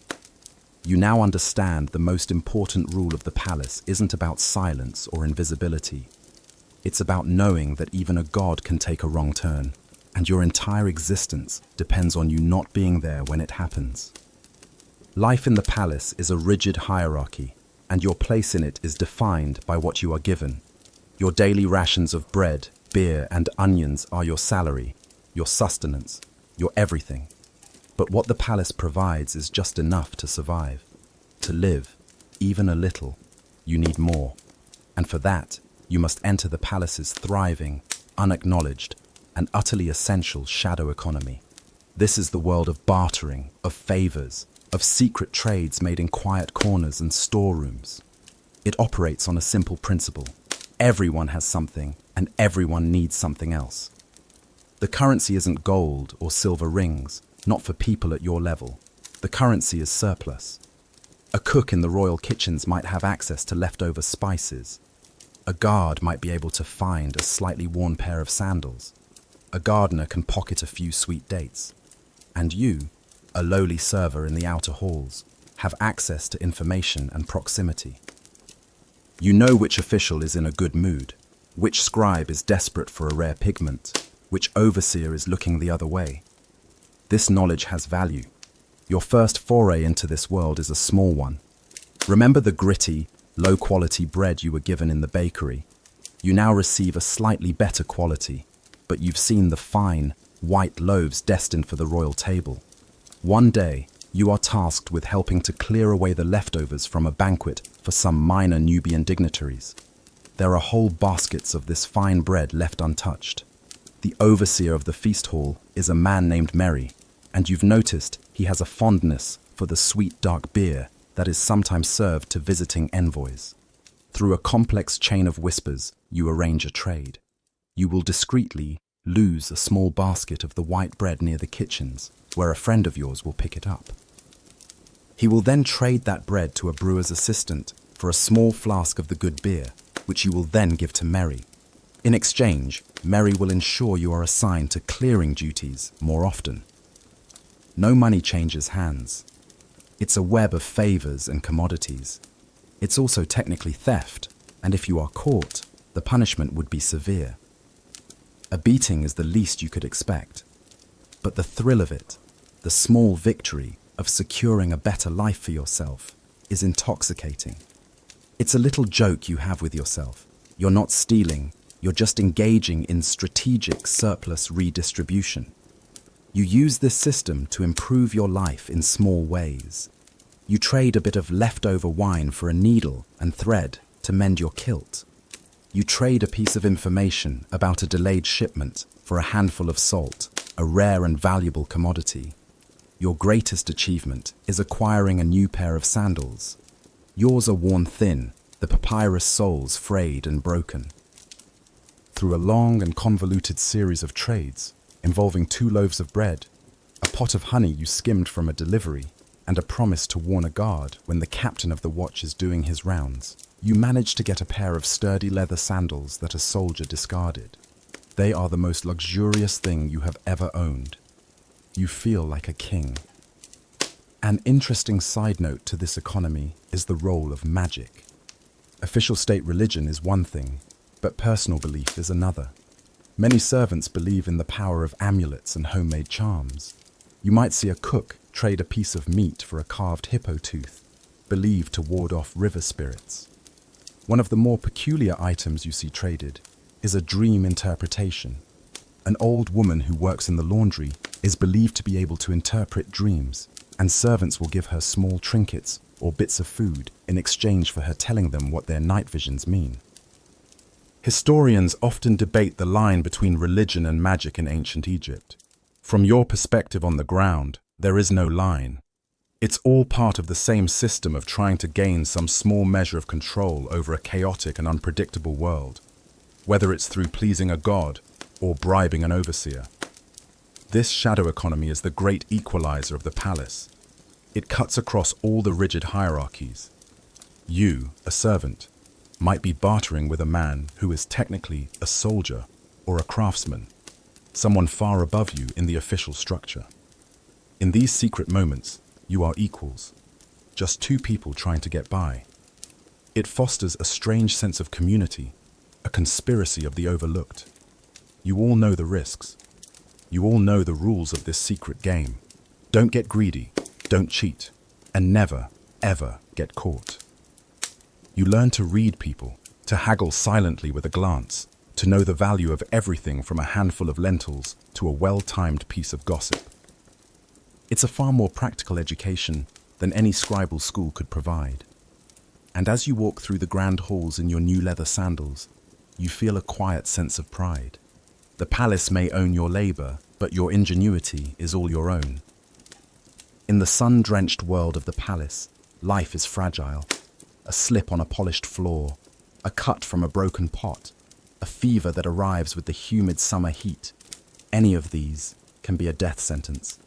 You now understand the most important rule of the palace isn't about silence or invisibility. It's about knowing that even a god can take a wrong turn, and your entire existence depends on you not being there when it happens. Life in the palace is a rigid hierarchy, and your place in it is defined by what you are given. Your daily rations of bread, beer, and onions are your salary, your sustenance, your everything. But what the palace provides is just enough to survive. To live, even a little, you need more. And for that, you must enter the palace's thriving, unacknowledged, and utterly essential shadow economy. This is the world of bartering, of favors, of secret trades made in quiet corners and storerooms. It operates on a simple principle. Everyone has something, and everyone needs something else. The currency isn't gold or silver rings, not for people at your level. The currency is surplus. A cook in the royal kitchens might have access to leftover spices. A guard might be able to find a slightly worn pair of sandals. A gardener can pocket a few sweet dates. And you, a lowly server in the outer halls, have access to information and proximity. You know which official is in a good mood, which scribe is desperate for a rare pigment, which overseer is looking the other way. This knowledge has value. Your first foray into this world is a small one. Remember the gritty, low-quality bread you were given in the bakery? You now receive a slightly better quality, but you've seen the fine, white loaves destined for the royal table. One day, you are tasked with helping to clear away the leftovers from a banquet for some minor Nubian dignitaries. There are whole baskets of this fine bread left untouched. The overseer of the feast hall is a man named Merry, and you've noticed he has a fondness for the sweet dark beer that is sometimes served to visiting envoys. Through a complex chain of whispers, you arrange a trade. You will discreetly lose a small basket of the white bread near the kitchens, where a friend of yours will pick it up. He will then trade that bread to a brewer's assistant for a small flask of the good beer, which you will then give to Merry. In exchange, Merry will ensure you are assigned to clearing duties more often. No money changes hands. It's a web of favors and commodities. It's also technically theft, and if you are caught, the punishment would be severe. A beating is the least you could expect. But the thrill of it, the small victory of securing a better life for yourself, is intoxicating. It's a little joke you have with yourself. You're not stealing, you're just engaging in strategic surplus redistribution. You use this system to improve your life in small ways. You trade a bit of leftover wine for a needle and thread to mend your kilt. You trade a piece of information about a delayed shipment for a handful of salt, a rare and valuable commodity. Your greatest achievement is acquiring a new pair of sandals. Yours are worn thin, the papyrus soles frayed and broken. Through a long and convoluted series of trades, involving 2 loaves of bread, a pot of honey you skimmed from a delivery, and a promise to warn a guard when the captain of the watch is doing his rounds, you manage to get a pair of sturdy leather sandals that a soldier discarded. They are the most luxurious thing you have ever owned. You feel like a king. An interesting side note to this economy is the role of magic. Official state religion is one thing, but personal belief is another. Many servants believe in the power of amulets and homemade charms. You might see a cook trade a piece of meat for a carved hippo tooth, believed to ward off river spirits. One of the more peculiar items you see traded is a dream interpretation. An old woman who works in the laundry is believed to be able to interpret dreams, and servants will give her small trinkets or bits of food in exchange for her telling them what their night visions mean. Historians often debate the line between religion and magic in ancient Egypt. From your perspective on the ground, there is no line. It's all part of the same system of trying to gain some small measure of control over a chaotic and unpredictable world, whether it's through pleasing a god or bribing an overseer. This shadow economy is the great equalizer of the palace. It cuts across all the rigid hierarchies. You, a servant, might be bartering with a man who is technically a soldier or a craftsman, someone far above you in the official structure. In these secret moments, you are equals, just 2 people trying to get by. It fosters a strange sense of community, a conspiracy of the overlooked. You all know the risks. You all know the rules of this secret game. Don't get greedy, don't cheat, and never, ever get caught. You learn to read people, to haggle silently with a glance, to know the value of everything from a handful of lentils to a well-timed piece of gossip. It's a far more practical education than any scribal school could provide. And as you walk through the grand halls in your new leather sandals, you feel a quiet sense of pride. The palace may own your labor, but your ingenuity is all your own. In the sun-drenched world of the palace, life is fragile. A slip on a polished floor, a cut from a broken pot, a fever that arrives with the humid summer heat. Any of these can be a death sentence.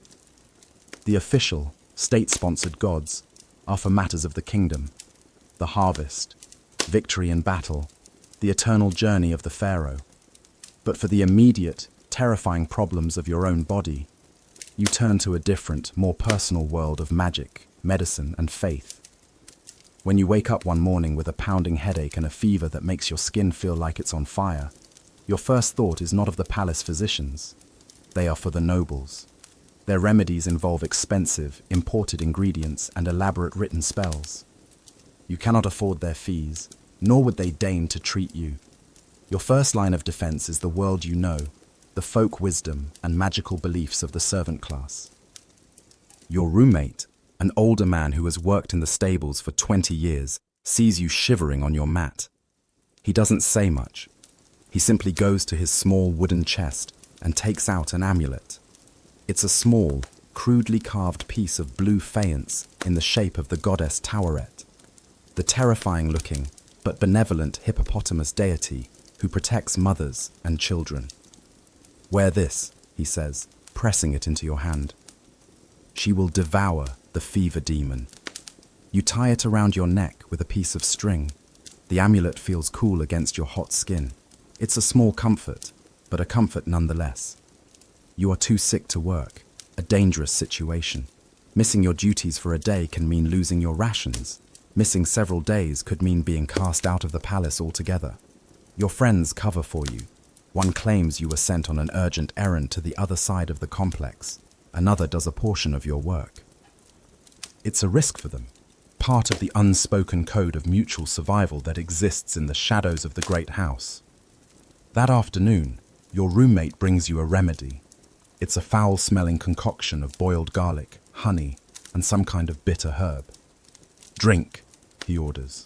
The official, state-sponsored gods are for matters of the kingdom, the harvest, victory in battle, the eternal journey of the Pharaoh. But for the immediate, terrifying problems of your own body, you turn to a different, more personal world of magic, medicine, and faith. When you wake up one morning with a pounding headache and a fever that makes your skin feel like it's on fire, your first thought is not of the palace physicians. They are for the nobles. Their remedies involve expensive, imported ingredients and elaborate written spells. You cannot afford their fees, nor would they deign to treat you. Your first line of defense is the world you know, the folk wisdom and magical beliefs of the servant class. Your roommate, an older man who has worked in the stables for 20 years, sees you shivering on your mat. He doesn't say much. He simply goes to his small wooden chest and takes out an amulet. It's a small, crudely carved piece of blue faience in the shape of the goddess Taweret, the terrifying-looking but benevolent hippopotamus deity who protects mothers and children. Wear this, he says, pressing it into your hand. She will devour the fever demon. You tie it around your neck with a piece of string. The amulet feels cool against your hot skin. It's a small comfort, but a comfort nonetheless. You are too sick to work, a dangerous situation. Missing your duties for a day can mean losing your rations. Missing several days could mean being cast out of the palace altogether. Your friends cover for you. One claims you were sent on an urgent errand to the other side of the complex. Another does a portion of your work. It's a risk for them, part of the unspoken code of mutual survival that exists in the shadows of the great house. That afternoon, your roommate brings you a remedy. It's a foul-smelling concoction of boiled garlic, honey, and some kind of bitter herb. "Drink," he orders.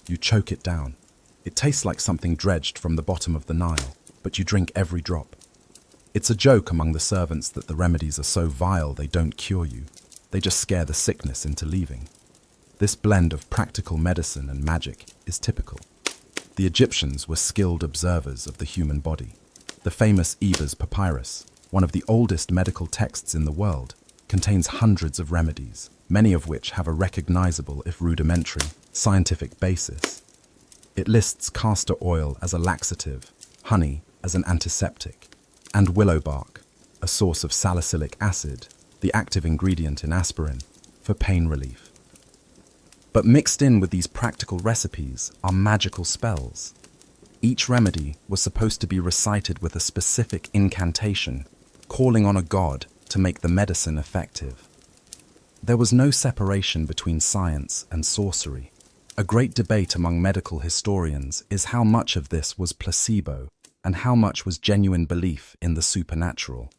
You choke it down. It tastes like something dredged from the bottom of the Nile, but you drink every drop. It's a joke among the servants that the remedies are so vile they don't cure you. They just scare the sickness into leaving. This blend of practical medicine and magic is typical. The Egyptians were skilled observers of the human body. The famous Ebers Papyrus, one of the oldest medical texts in the world, contains hundreds of remedies, many of which have a recognizable, if rudimentary, scientific basis. It lists castor oil as a laxative, honey as an antiseptic, and willow bark, a source of salicylic acid, the active ingredient in aspirin, for pain relief. But mixed in with these practical recipes are magical spells. Each remedy was supposed to be recited with a specific incantation, calling on a god to make the medicine effective. There was no separation between science and sorcery. A great debate among medical historians is how much of this was placebo and how much was genuine belief in the supernatural.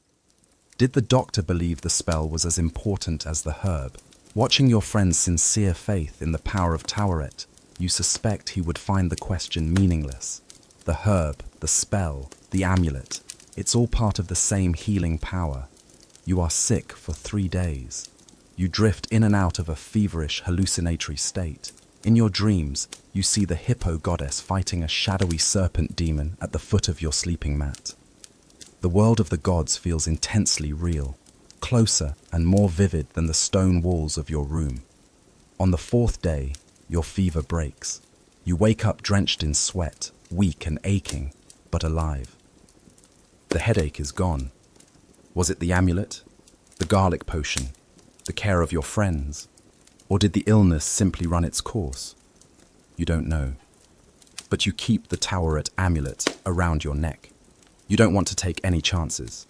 Did the doctor believe the spell was as important as the herb? Watching your friend's sincere faith in the power of Taweret, you suspect he would find the question meaningless. The herb, the spell, the amulet, it's all part of the same healing power. You are sick for 3 days. You drift in and out of a feverish, hallucinatory state. In your dreams, you see the hippo goddess fighting a shadowy serpent demon at the foot of your sleeping mat. The world of the gods feels intensely real, closer and more vivid than the stone walls of your room. On the 4th day, your fever breaks. You wake up drenched in sweat, weak and aching, but alive. The headache is gone. Was it the amulet, the garlic potion, the care of your friends, or did the illness simply run its course? You don't know. But you keep the Taweret amulet around your neck. You don't want to take any chances.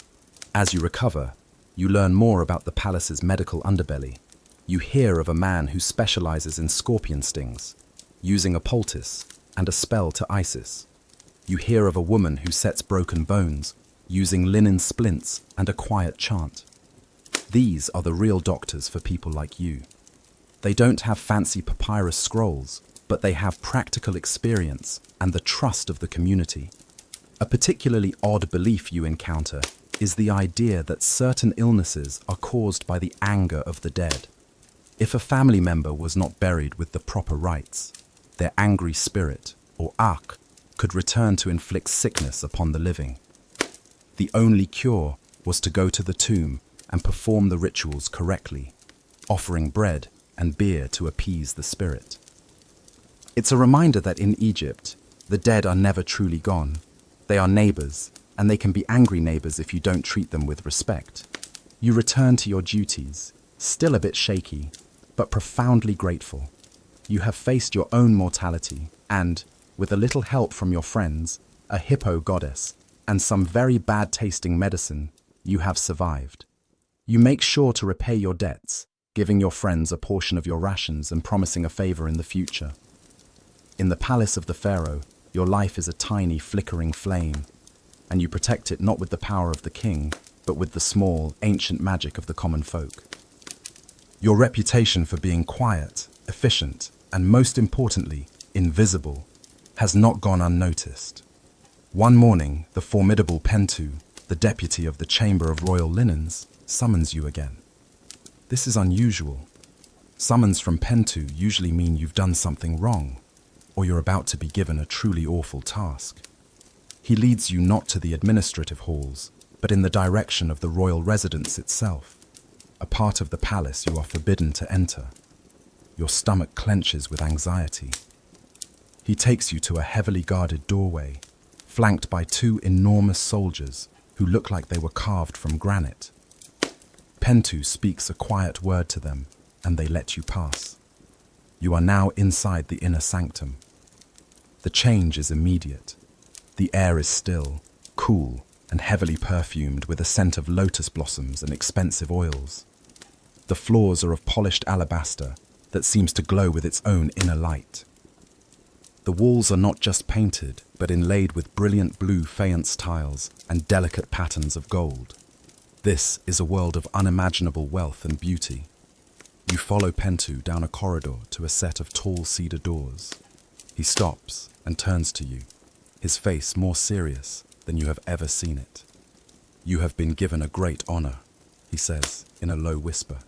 As you recover, you learn more about the palace's medical underbelly. You hear of a man who specializes in scorpion stings, using a poultice and a spell to Isis. You hear of a woman who sets broken bones, using linen splints and a quiet chant. These are the real doctors for people like you. They don't have fancy papyrus scrolls, but they have practical experience and the trust of the community. A particularly odd belief you encounter is the idea that certain illnesses are caused by the anger of the dead. If a family member was not buried with the proper rites, their angry spirit, or Akh, could return to inflict sickness upon the living. The only cure was to go to the tomb and perform the rituals correctly, offering bread and beer to appease the spirit. It's a reminder that in Egypt, the dead are never truly gone. They are neighbors, and they can be angry neighbors if you don't treat them with respect. You return to your duties, still a bit shaky, but profoundly grateful. You have faced your own mortality, and, with a little help from your friends, a hippo goddess, and some very bad-tasting medicine, you have survived. You make sure to repay your debts, giving your friends a portion of your rations and promising a favor in the future. In the palace of the Pharaoh, your life is a tiny flickering flame, and you protect it not with the power of the king, but with the small, ancient magic of the common folk. Your reputation for being quiet, efficient, and most importantly, invisible, has not gone unnoticed. One morning, the formidable Pentu, the deputy of the Chamber of Royal Linens, summons you again. This is unusual. Summons from Pentu usually mean you've done something wrong, or you're about to be given a truly awful task. He leads you not to the administrative halls, but in the direction of the royal residence itself, a part of the palace you are forbidden to enter. Your stomach clenches with anxiety. He takes you to a heavily guarded doorway, flanked by 2 enormous soldiers who look like they were carved from granite. Pentu speaks a quiet word to them, and they let you pass. You are now inside the inner sanctum. The change is immediate. The air is still, cool, cool and heavily perfumed with a scent of lotus blossoms and expensive oils. The floors are of polished alabaster that seems to glow with its own inner light. The walls are not just painted, but inlaid with brilliant blue faience tiles and delicate patterns of gold. This is a world of unimaginable wealth and beauty. You follow Pentu down a corridor to a set of tall cedar doors. He stops and turns to you, his face more serious than you have ever seen it. "You have been given a great honor," he says in a low whisper.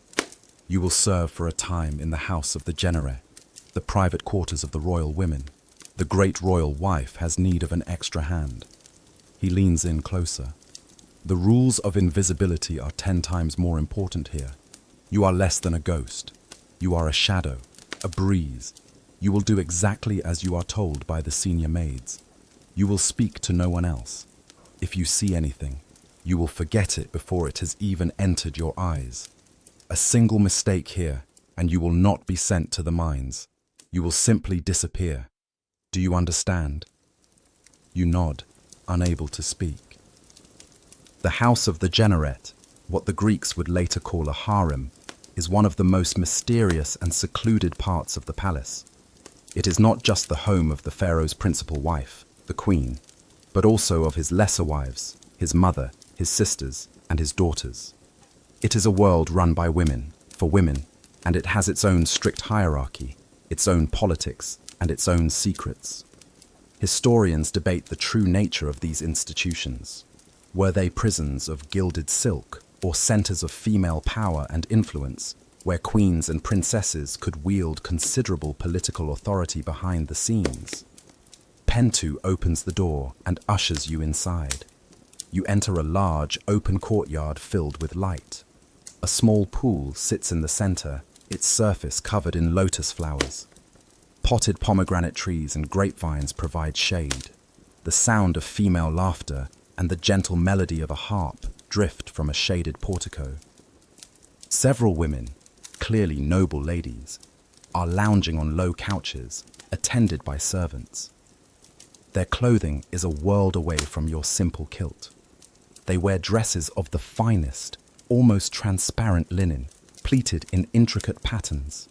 "You will serve for a time in the house of the genere, the private quarters of the royal women. The great royal wife has need of an extra hand." He leans in closer. "The rules of invisibility are 10 times more important here. You are less than a ghost. You are a shadow, a breeze. You will do exactly as you are told by the senior maids. You will speak to no one else. If you see anything, you will forget it before it has even entered your eyes. A single mistake here, and you will not be sent to the mines. You will simply disappear. Do you understand?" You nod, unable to speak. The house of the Generet, what the Greeks would later call a harem, is one of the most mysterious and secluded parts of the palace. It is not just the home of the pharaoh's principal wife, the queen, but also of his lesser wives, his mother, his sisters, and his daughters. It is a world run by women, for women, and it has its own strict hierarchy, its own politics, and its own secrets. Historians debate the true nature of these institutions. Were they prisons of gilded silk, or centers of female power and influence, where queens and princesses could wield considerable political authority behind the scenes? Pentu opens the door and ushers you inside. You enter a large, open courtyard filled with light. A small pool sits in the center, its surface covered in lotus flowers. Potted pomegranate trees and grapevines provide shade. The sound of female laughter and the gentle melody of a harp drift from a shaded portico. Several women, clearly noble ladies, are lounging on low couches, attended by servants. Their clothing is a world away from your simple kilt. They wear dresses of the finest, almost transparent linen, pleated in intricate patterns.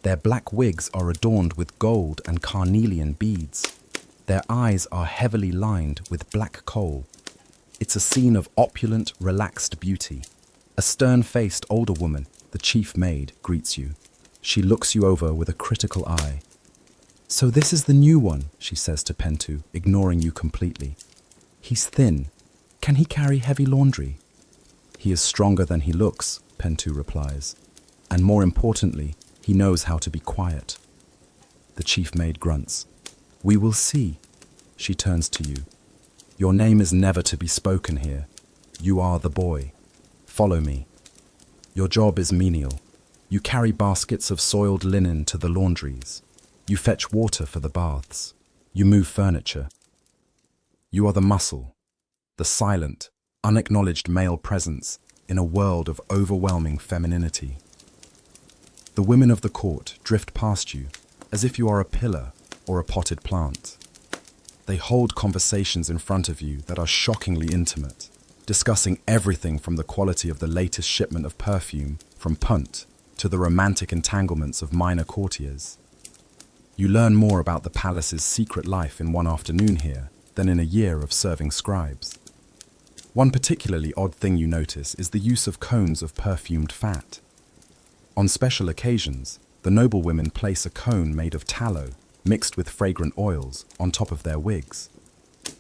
Their black wigs are adorned with gold and carnelian beads. Their eyes are heavily lined with black coal. It's a scene of opulent, relaxed beauty. A stern-faced older woman, the chief maid, greets you. She looks you over with a critical eye. "So this is the new one," she says to Pentu, ignoring you completely. "He's thin. Can he carry heavy laundry?" "He is stronger than he looks," Pentu replies. "And more importantly, he knows how to be quiet." The chief maid grunts. "We will see." She turns to you. "Your name is never to be spoken here. You are the boy. Follow me. Your job is menial. You carry baskets of soiled linen to the laundries. You fetch water for the baths. You move furniture. You are the muscle, the silent, unacknowledged male presence in a world of overwhelming femininity. The women of the court drift past you as if you are a pillar or a potted plant. They hold conversations in front of you that are shockingly intimate, discussing everything from the quality of the latest shipment of perfume from Punt to the romantic entanglements of minor courtiers. You learn more about the palace's secret life in one afternoon here than in a year of serving scribes. One particularly odd thing you notice is the use of cones of perfumed fat. On special occasions, the noblewomen place a cone made of tallow mixed with fragrant oils on top of their wigs.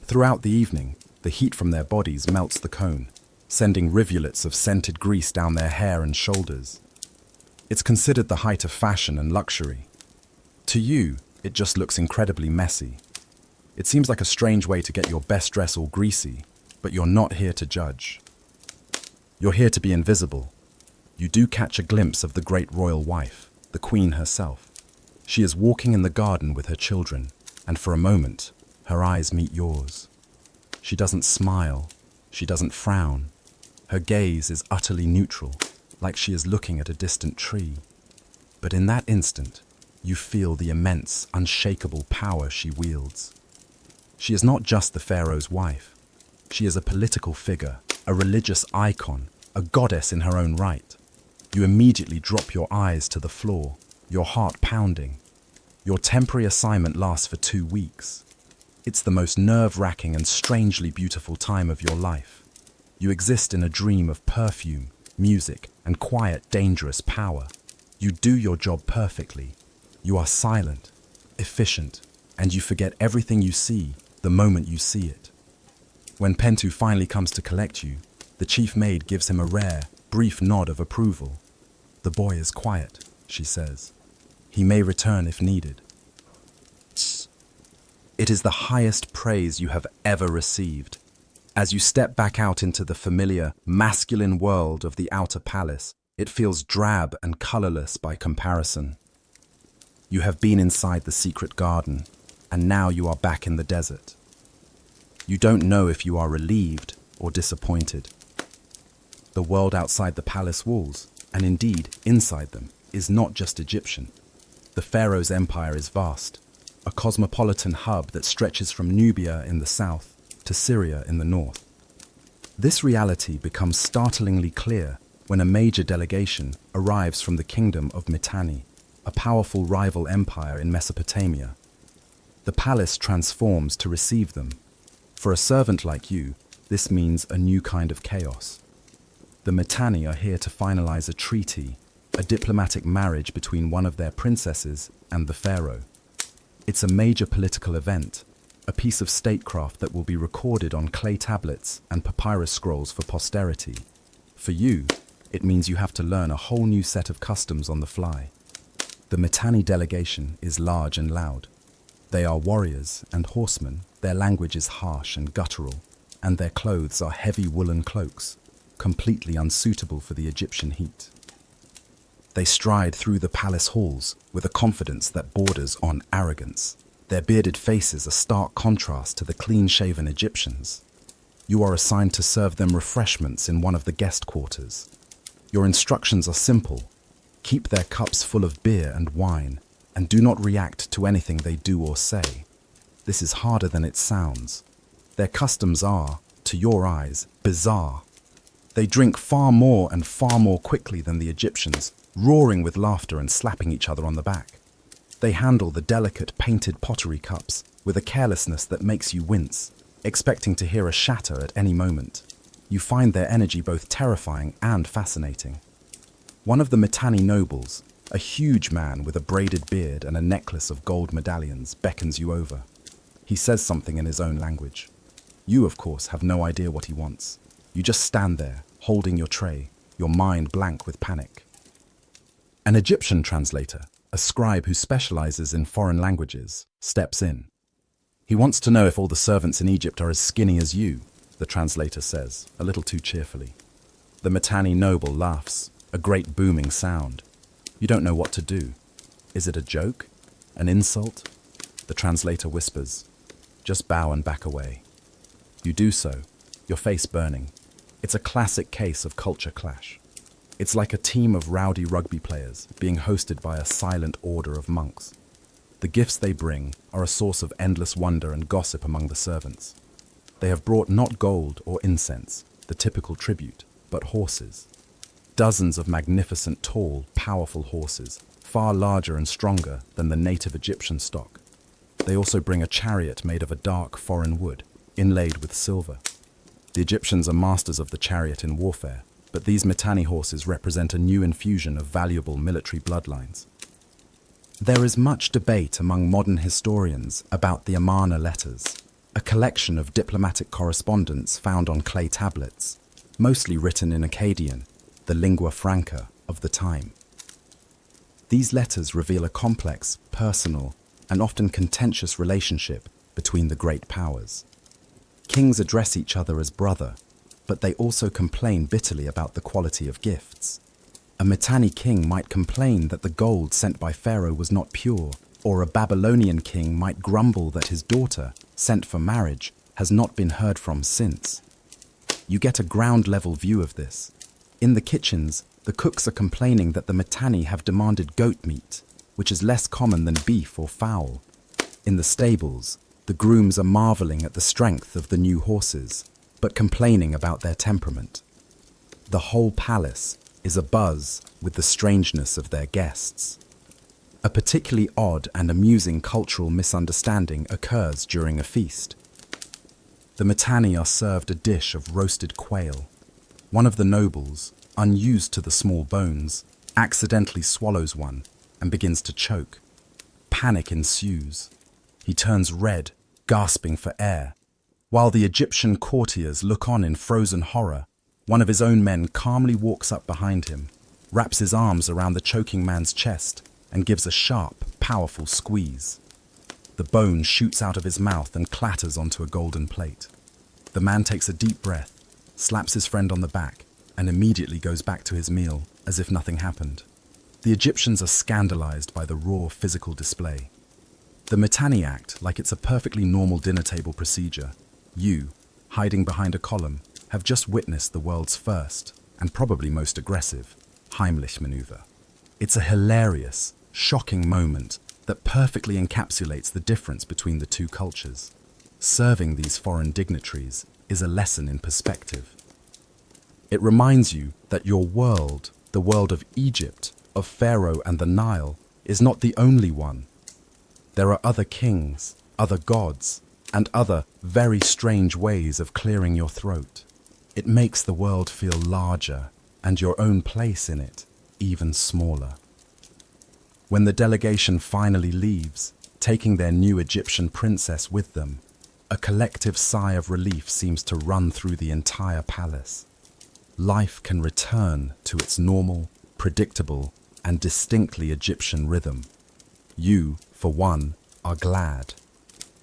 Throughout the evening, the heat from their bodies melts the cone, sending rivulets of scented grease down their hair and shoulders. It's considered the height of fashion and luxury. To you, it just looks incredibly messy. It seems like a strange way to get your best dress all greasy, but you're not here to judge. You're here to be invisible. You do catch a glimpse of the great royal wife, the queen herself. She is walking in the garden with her children, and for a moment, her eyes meet yours. She doesn't smile. She doesn't frown. Her gaze is utterly neutral, like she is looking at a distant tree. But in that instant, you feel the immense, unshakable power she wields. She is not just the pharaoh's wife. She is a political figure, a religious icon, a goddess in her own right. You immediately drop your eyes to the floor, your heart pounding. Your temporary assignment lasts for 2 weeks. It's the most nerve-wracking and strangely beautiful time of your life. You exist in a dream of perfume, music, and quiet, dangerous power. You do your job perfectly. You are silent, efficient, and you forget everything you see the moment you see it. When Pentu finally comes to collect you, the chief maid gives him a rare, brief nod of approval. "The boy is quiet," she says. "He may return if needed." It is the highest praise you have ever received. As you step back out into the familiar, masculine world of the outer palace, it feels drab and colorless by comparison. You have been inside the secret garden, and now you are back in the desert. You don't know if you are relieved or disappointed. The world outside the palace walls, and indeed inside them, is not just Egyptian. The Pharaoh's empire is vast, a cosmopolitan hub that stretches from Nubia in the south to Syria in the north. This reality becomes startlingly clear when a major delegation arrives from the kingdom of Mitanni, a powerful rival empire in Mesopotamia. The palace transforms to receive them. For a servant like you, this means a new kind of chaos. The Mitanni are here to finalize a treaty, a diplomatic marriage between one of their princesses and the pharaoh. It's a major political event, a piece of statecraft that will be recorded on clay tablets and papyrus scrolls for posterity. For you, it means you have to learn a whole new set of customs on the fly. The Mitanni delegation is large and loud. They are warriors and horsemen, their language is harsh and guttural, and their clothes are heavy woolen cloaks, completely unsuitable for the Egyptian heat. They stride through the palace halls with a confidence that borders on arrogance. Their bearded faces a stark contrast to the clean-shaven Egyptians. You are assigned to serve them refreshments in one of the guest quarters. Your instructions are simple. Keep their cups full of beer and wine, and do not react to anything they do or say. This is harder than it sounds. Their customs are, to your eyes, bizarre. They drink far more and far more quickly than the Egyptians, roaring with laughter and slapping each other on the back. They handle the delicate painted pottery cups with a carelessness that makes you wince, expecting to hear a shatter at any moment. You find their energy both terrifying and fascinating. One of the Mitanni nobles, a huge man with a braided beard and a necklace of gold medallions, beckons you over. He says something in his own language. You, of course, have no idea what he wants. You just stand there, holding your tray, your mind blank with panic. An Egyptian translator, a scribe who specializes in foreign languages, steps in. He wants to know if all the servants in Egypt are as skinny as you, the translator says, a little too cheerfully. The Mitanni noble laughs, a great booming sound. You don't know what to do. Is it a joke? An insult? The translator whispers, "Just bow and back away." You do so, your face burning. It's a classic case of culture clash. It's like a team of rowdy rugby players being hosted by a silent order of monks. The gifts they bring are a source of endless wonder and gossip among the servants. They have brought not gold or incense, the typical tribute, but horses. Dozens of magnificent, tall, powerful horses, far larger and stronger than the native Egyptian stock. They also bring a chariot made of a dark foreign wood, inlaid with silver. The Egyptians are masters of the chariot in warfare, but these Mitanni horses represent a new infusion of valuable military bloodlines. There is much debate among modern historians about the Amarna letters, a collection of diplomatic correspondence found on clay tablets, mostly written in Akkadian, the lingua franca of the time. These letters reveal a complex, personal, and often contentious relationship between the great powers. Kings address each other as brother, but they also complain bitterly about the quality of gifts. A Mitanni king might complain that the gold sent by Pharaoh was not pure, or a Babylonian king might grumble that his daughter, sent for marriage, has not been heard from since. You get a ground-level view of this. In the kitchens, the cooks are complaining that the Mitanni have demanded goat meat, which is less common than beef or fowl. In the stables, the grooms are marveling at the strength of the new horses. but complaining about their temperament. The whole palace is abuzz with the strangeness of their guests. A particularly odd and amusing cultural misunderstanding occurs during a feast. The Mitanni are served a dish of roasted quail. One of the nobles, unused to the small bones, accidentally swallows one and begins to choke. Panic ensues. He turns red, gasping for air. While the Egyptian courtiers look on in frozen horror, one of his own men calmly walks up behind him, wraps his arms around the choking man's chest, and gives a sharp, powerful squeeze. The bone shoots out of his mouth and clatters onto a golden plate. The man takes a deep breath, slaps his friend on the back, and immediately goes back to his meal as if nothing happened. The Egyptians are scandalized by the raw physical display. The Mitanni act like it's a perfectly normal dinner table procedure. You, hiding behind a column, have just witnessed the world's first, and probably most aggressive, Heimlich maneuver. It's a hilarious, shocking moment that perfectly encapsulates the difference between the two cultures. Serving these foreign dignitaries is a lesson in perspective. It reminds you that your world, the world of Egypt, of Pharaoh and the Nile, is not the only one. There are other kings, other gods, and other very strange ways of clearing your throat. It makes the world feel larger and your own place in it even smaller. When the delegation finally leaves, taking their new Egyptian princess with them, a collective sigh of relief seems to run through the entire palace. Life can return to its normal, predictable, and distinctly Egyptian rhythm. You, for one, are glad.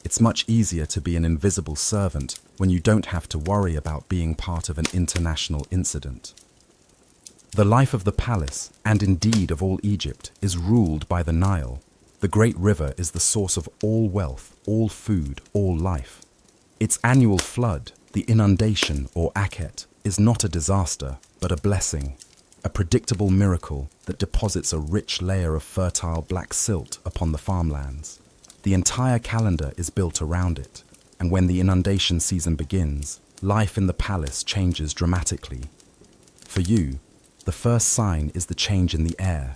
It's much easier to be an invisible servant when you don't have to worry about being part of an international incident. The life of the palace, and indeed of all Egypt, is ruled by the Nile. The great river is the source of all wealth, all food, all life. Its annual flood, the inundation or akhet, is not a disaster, but a blessing, a predictable miracle that deposits a rich layer of fertile black silt upon the farmlands. The entire calendar is built around it, and when the inundation season begins, life in the palace changes dramatically. For you, the first sign is the change in the air.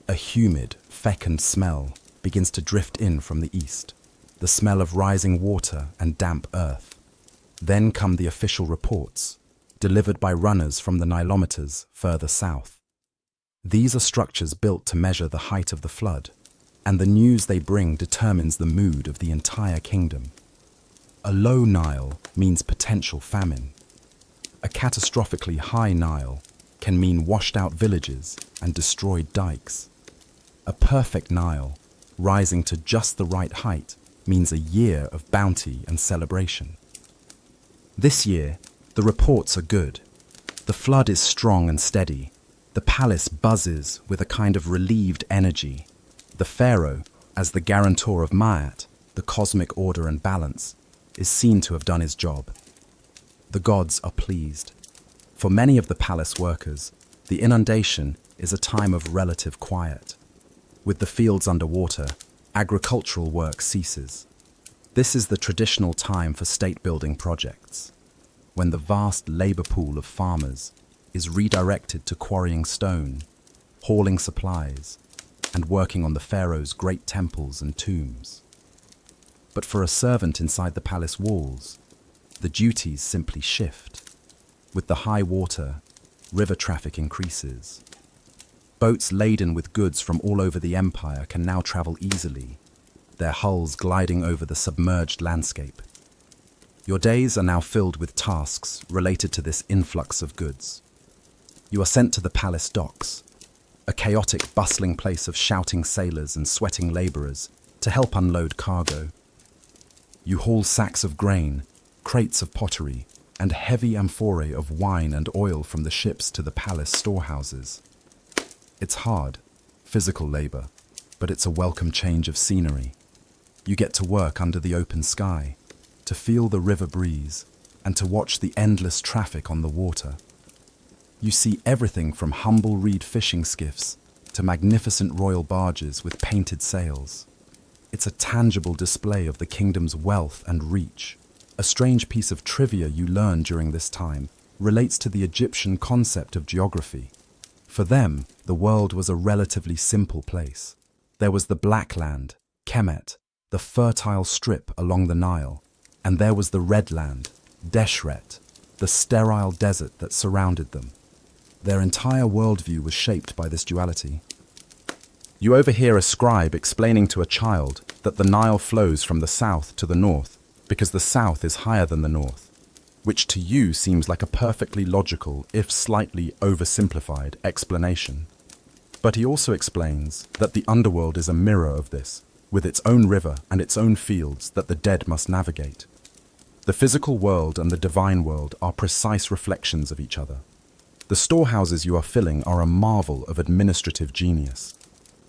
A humid, fecund smell begins to drift in from the east, the smell of rising water and damp earth. Then come the official reports, delivered by runners from the Nilometers further south. These are structures built to measure the height of the flood, and the news they bring determines the mood of the entire kingdom. A low Nile means potential famine. A catastrophically high Nile can mean washed-out villages and destroyed dikes. A perfect Nile, rising to just the right height, means a year of bounty and celebration. This year, the reports are good. The flood is strong and steady. The palace buzzes with a kind of relieved energy. The Pharaoh, as the guarantor of Ma'at, the cosmic order and balance, is seen to have done his job. The gods are pleased. For many of the palace workers, the inundation is a time of relative quiet. With the fields underwater, agricultural work ceases. This is the traditional time for state-building projects, when the vast labor pool of farmers is redirected to quarrying stone, hauling supplies, and working on the pharaoh's great temples and tombs. But for a servant inside the palace walls, the duties simply shift. With the high water, river traffic increases. Boats laden with goods from all over the empire can now travel easily, their hulls gliding over the submerged landscape. Your days are now filled with tasks related to this influx of goods. You are sent to the palace docks, a chaotic, bustling place of shouting sailors and sweating laborers to help unload cargo. You haul sacks of grain, crates of pottery, and heavy amphorae of wine and oil from the ships to the palace storehouses. It's hard, physical labor, but it's a welcome change of scenery. You get to work under the open sky, to feel the river breeze, and to watch the endless traffic on the water. You see everything from humble reed fishing skiffs to magnificent royal barges with painted sails. It's a tangible display of the kingdom's wealth and reach. A strange piece of trivia you learn during this time relates to the Egyptian concept of geography. For them, the world was a relatively simple place. There was the Black Land, Kemet, the fertile strip along the Nile, and there was the Red Land, Deshret, the sterile desert that surrounded them. Their entire worldview was shaped by this duality. You overhear a scribe explaining to a child that the Nile flows from the south to the north because the south is higher than the north, which to you seems like a perfectly logical, if slightly oversimplified, explanation. But he also explains that the underworld is a mirror of this, with its own river and its own fields that the dead must navigate. The physical world and the divine world are precise reflections of each other. The storehouses you are filling are a marvel of administrative genius.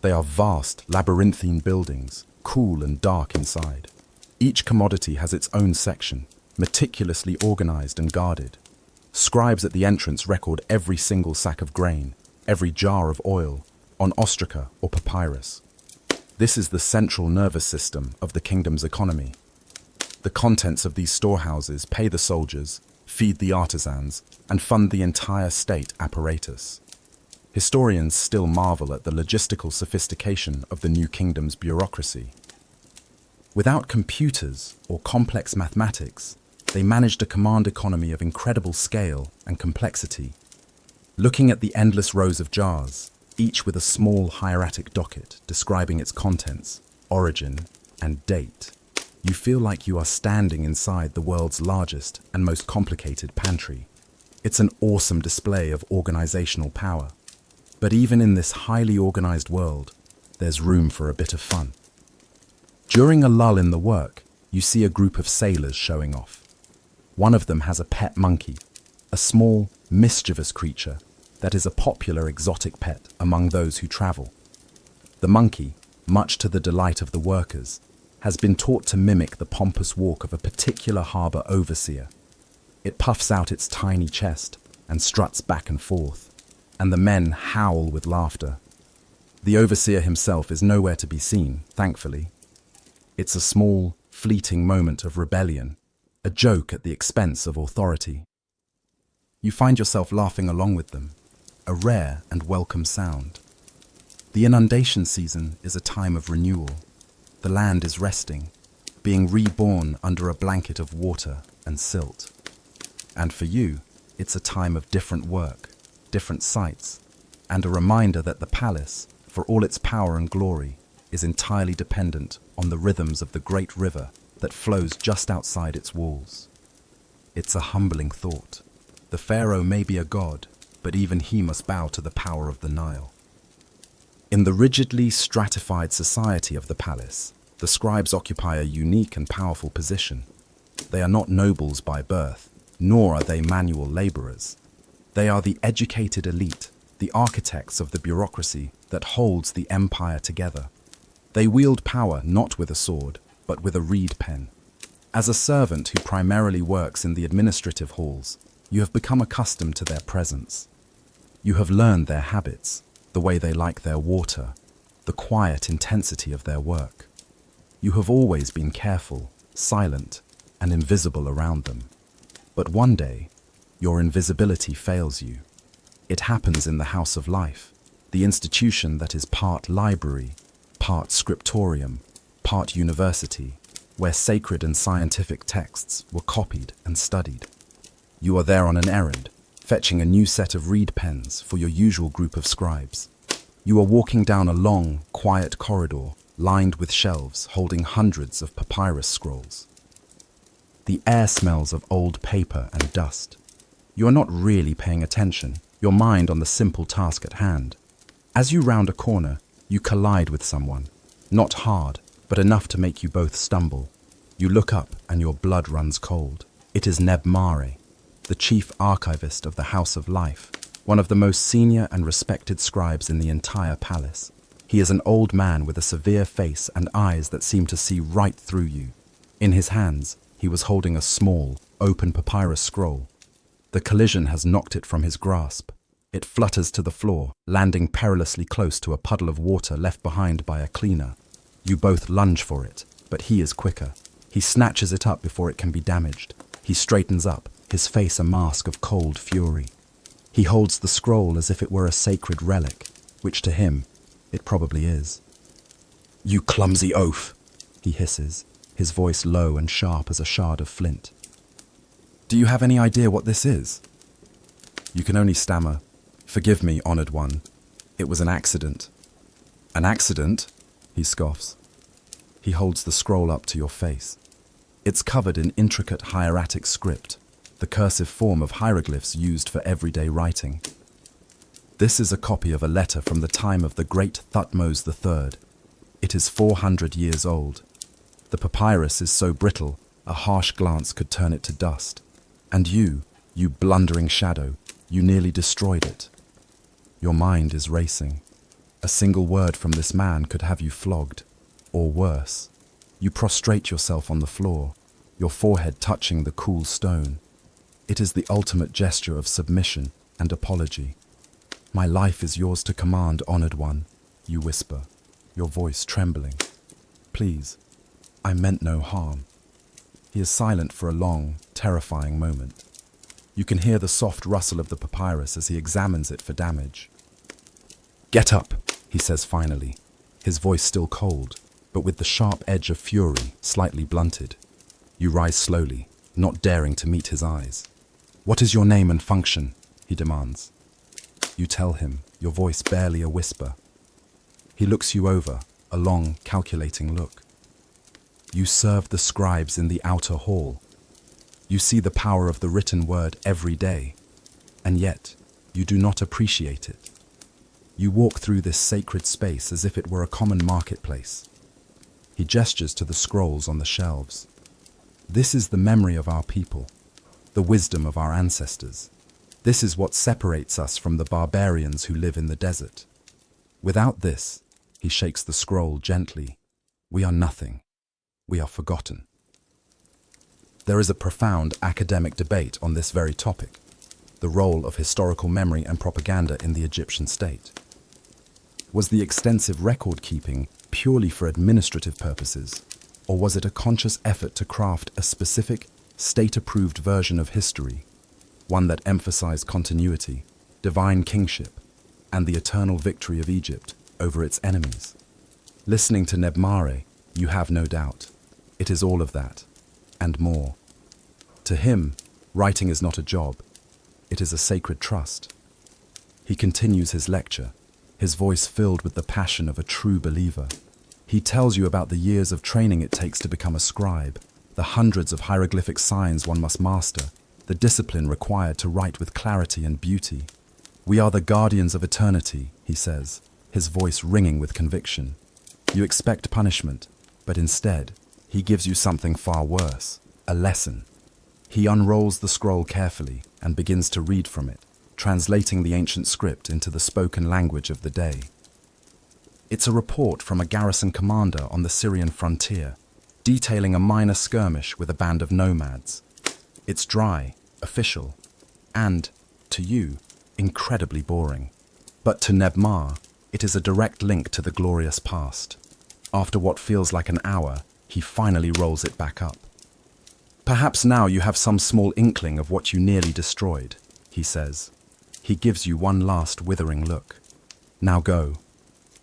They are vast, labyrinthine buildings, cool and dark inside. Each commodity has its own section, meticulously organized and guarded. Scribes at the entrance record every single sack of grain, every jar of oil, on ostraca or papyrus. This is the central nervous system of the kingdom's economy. The contents of these storehouses pay the soldiers, feed the artisans, and fund the entire state apparatus. Historians still marvel at the logistical sophistication of the new kingdom's bureaucracy. Without computers or complex mathematics, they managed a command economy of incredible scale and complexity. Looking at the endless rows of jars, each with a small hieratic docket describing its contents, origin, and date, you feel like you are standing inside the world's largest and most complicated pantry. It's an awesome display of organizational power. But even in this highly organized world, there's room for a bit of fun. During a lull in the work, you see a group of sailors showing off. One of them has a pet monkey, a small, mischievous creature that is a popular exotic pet among those who travel. The monkey, much to the delight of the workers, has been taught to mimic the pompous walk of a particular harbor overseer. It puffs out its tiny chest and struts back and forth, and the men howl with laughter. The overseer himself is nowhere to be seen, thankfully. It's a small, fleeting moment of rebellion, a joke at the expense of authority. You find yourself laughing along with them, a rare and welcome sound. The inundation season is a time of renewal. The land is resting, being reborn under a blanket of water and silt. And for you, it's a time of different work, different sights, and a reminder that the palace, for all its power and glory, is entirely dependent on the rhythms of the great river that flows just outside its walls. It's a humbling thought. The Pharaoh may be a god, but even he must bow to the power of the Nile. In the rigidly stratified society of the palace, the scribes occupy a unique and powerful position. They are not nobles by birth, nor are they manual laborers. They are the educated elite, the architects of the bureaucracy that holds the empire together. They wield power not with a sword, but with a reed pen. As a servant who primarily works in the administrative halls, you have become accustomed to their presence. You have learned their habits, the way they like their water, the quiet intensity of their work. You have always been careful, silent, and invisible around them. But one day, your invisibility fails you. It happens in the House of Life, the institution that is part library, part scriptorium, part university, where sacred and scientific texts were copied and studied. You are there on an errand, fetching a new set of reed pens for your usual group of scribes. You are walking down a long, quiet corridor lined with shelves holding hundreds of papyrus scrolls. The air smells of old paper and dust. You are not really paying attention, your mind on the simple task at hand. As you round a corner, you collide with someone, not hard, but enough to make you both stumble. You look up and your blood runs cold. It is Neb Mare, the chief archivist of the House of Life, one of the most senior and respected scribes in the entire palace. He is an old man with a severe face and eyes that seem to see right through you. In his hands, he was holding a small, open papyrus scroll. The collision has knocked it from his grasp. It flutters to the floor, landing perilously close to a puddle of water left behind by a cleaner. You both lunge for it, but he is quicker. He snatches it up before it can be damaged. He straightens up, his face a mask of cold fury. He holds the scroll as if it were a sacred relic, which to him, it probably is. "You clumsy oaf," he hisses, his voice low and sharp as a shard of flint. "Do you have any idea what this is?" You can only stammer, "Forgive me, honored one. It was an accident." "An accident?" he scoffs. He holds the scroll up to your face. It's covered in intricate hieratic script, the cursive form of hieroglyphs used for everyday writing. This is a copy of a letter from the time of the great Thutmose III. It is 400 years old. The papyrus is so brittle, a harsh glance could turn it to dust. And you blundering shadow, you nearly destroyed it. Your mind is racing. A single word from this man could have you flogged, or worse. You prostrate yourself on the floor, your forehead touching the cool stone. It is the ultimate gesture of submission and apology. "My life is yours to command, honored one," you whisper, your voice trembling. "Please, I meant no harm." He is silent for a long, terrifying moment. You can hear the soft rustle of the papyrus as he examines it for damage. "Get up," he says finally, his voice still cold, but with the sharp edge of fury slightly blunted. You rise slowly, not daring to meet his eyes. "What is your name and function?" he demands. You tell him, your voice barely a whisper. He looks you over, a long, calculating look. You serve the scribes in the outer hall. You see the power of the written word every day, and yet you do not appreciate it. You walk through this sacred space as if it were a common marketplace. He gestures to the scrolls on the shelves. This is the memory of our people, the wisdom of our ancestors. This is what separates us from the barbarians who live in the desert. Without this, he shakes the scroll gently, we are nothing. We are forgotten. There is a profound academic debate on this very topic, the role of historical memory and propaganda in the Egyptian state. Was the extensive record-keeping purely for administrative purposes, or was it a conscious effort to craft a specific, state-approved version of history, one that emphasized continuity, divine kingship, and the eternal victory of Egypt over its enemies? Listening to Nebmare, you have no doubt. It is all of that, and more. To him, writing is not a job. It is a sacred trust. He continues his lecture, his voice filled with the passion of a true believer. He tells you about the years of training it takes to become a scribe, the hundreds of hieroglyphic signs one must master, the discipline required to write with clarity and beauty. We are the guardians of eternity, he says, his voice ringing with conviction. You expect punishment, but instead, he gives you something far worse, a lesson. He unrolls the scroll carefully and begins to read from it, translating the ancient script into the spoken language of the day. It's a report from a garrison commander on the Syrian frontier, detailing a minor skirmish with a band of nomads. It's dry, official, and, to you, incredibly boring. But to Nebmar, it is a direct link to the glorious past. After what feels like an hour, he finally rolls it back up. Perhaps now you have some small inkling of what you nearly destroyed, he says. He gives you one last withering look. Now go,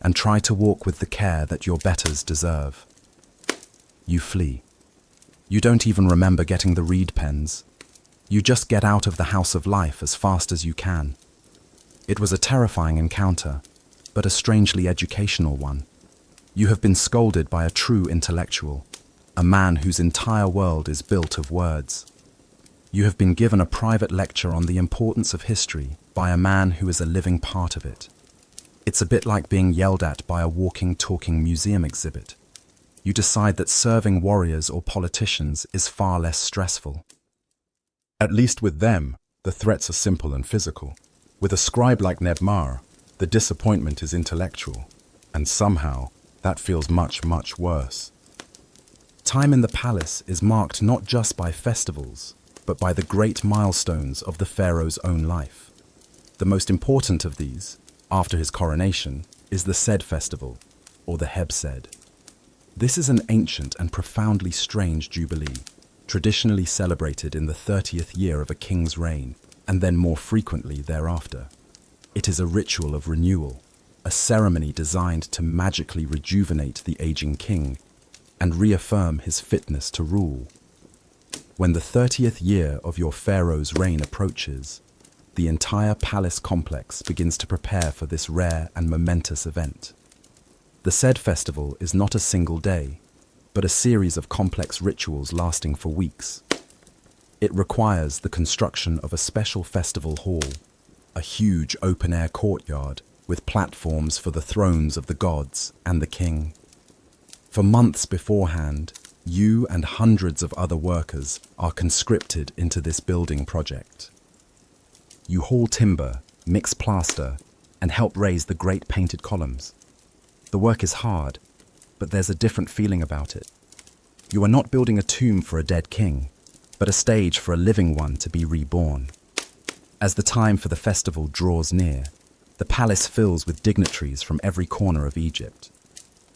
and try to walk with the care that your betters deserve. You flee. You don't even remember getting the reed pens. You just get out of the house of life as fast as you can. It was a terrifying encounter, but a strangely educational one. You have been scolded by a true intellectual, a man whose entire world is built of words. You have been given a private lecture on the importance of history by a man who is a living part of it. It's a bit like being yelled at by a walking, talking museum exhibit. You decide that serving warriors or politicians is far less stressful. At least with them, the threats are simple and physical. With a scribe like Nebmar, the disappointment is intellectual, and somehow that feels much, much worse. Time in the palace is marked not just by festivals, but by the great milestones of the pharaoh's own life. The most important of these, after his coronation, is the Sed festival, or the Heb Sed. This is an ancient and profoundly strange jubilee, traditionally celebrated in the 30th year of a king's reign, and then more frequently thereafter. It is a ritual of renewal, a ceremony designed to magically rejuvenate the aging king and reaffirm his fitness to rule. When the 30th year of your pharaoh's reign approaches, the entire palace complex begins to prepare for this rare and momentous event. The said festival is not a single day, but a series of complex rituals lasting for weeks. It requires the construction of a special festival hall, a huge open-air courtyard with platforms for the thrones of the gods and the king. For months beforehand, you and hundreds of other workers are conscripted into this building project. You haul timber, mix plaster, and help raise the great painted columns. The work is hard, but there's a different feeling about it. You are not building a tomb for a dead king, but a stage for a living one to be reborn. As the time for the festival draws near, the palace fills with dignitaries from every corner of Egypt.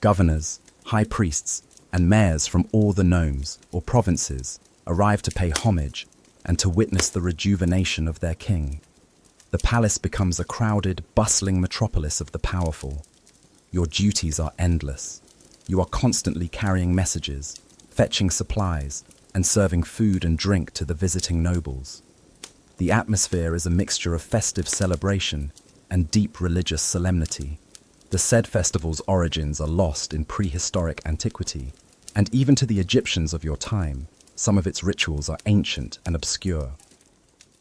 Governors, high priests, and mayors from all the nomes or provinces arrive to pay homage and to witness the rejuvenation of their king. The palace becomes a crowded, bustling metropolis of the powerful. Your duties are endless. You are constantly carrying messages, fetching supplies, and serving food and drink to the visiting nobles. The atmosphere is a mixture of festive celebration and deep religious solemnity. The said festival's origins are lost in prehistoric antiquity, and even to the Egyptians of your time, some of its rituals are ancient and obscure.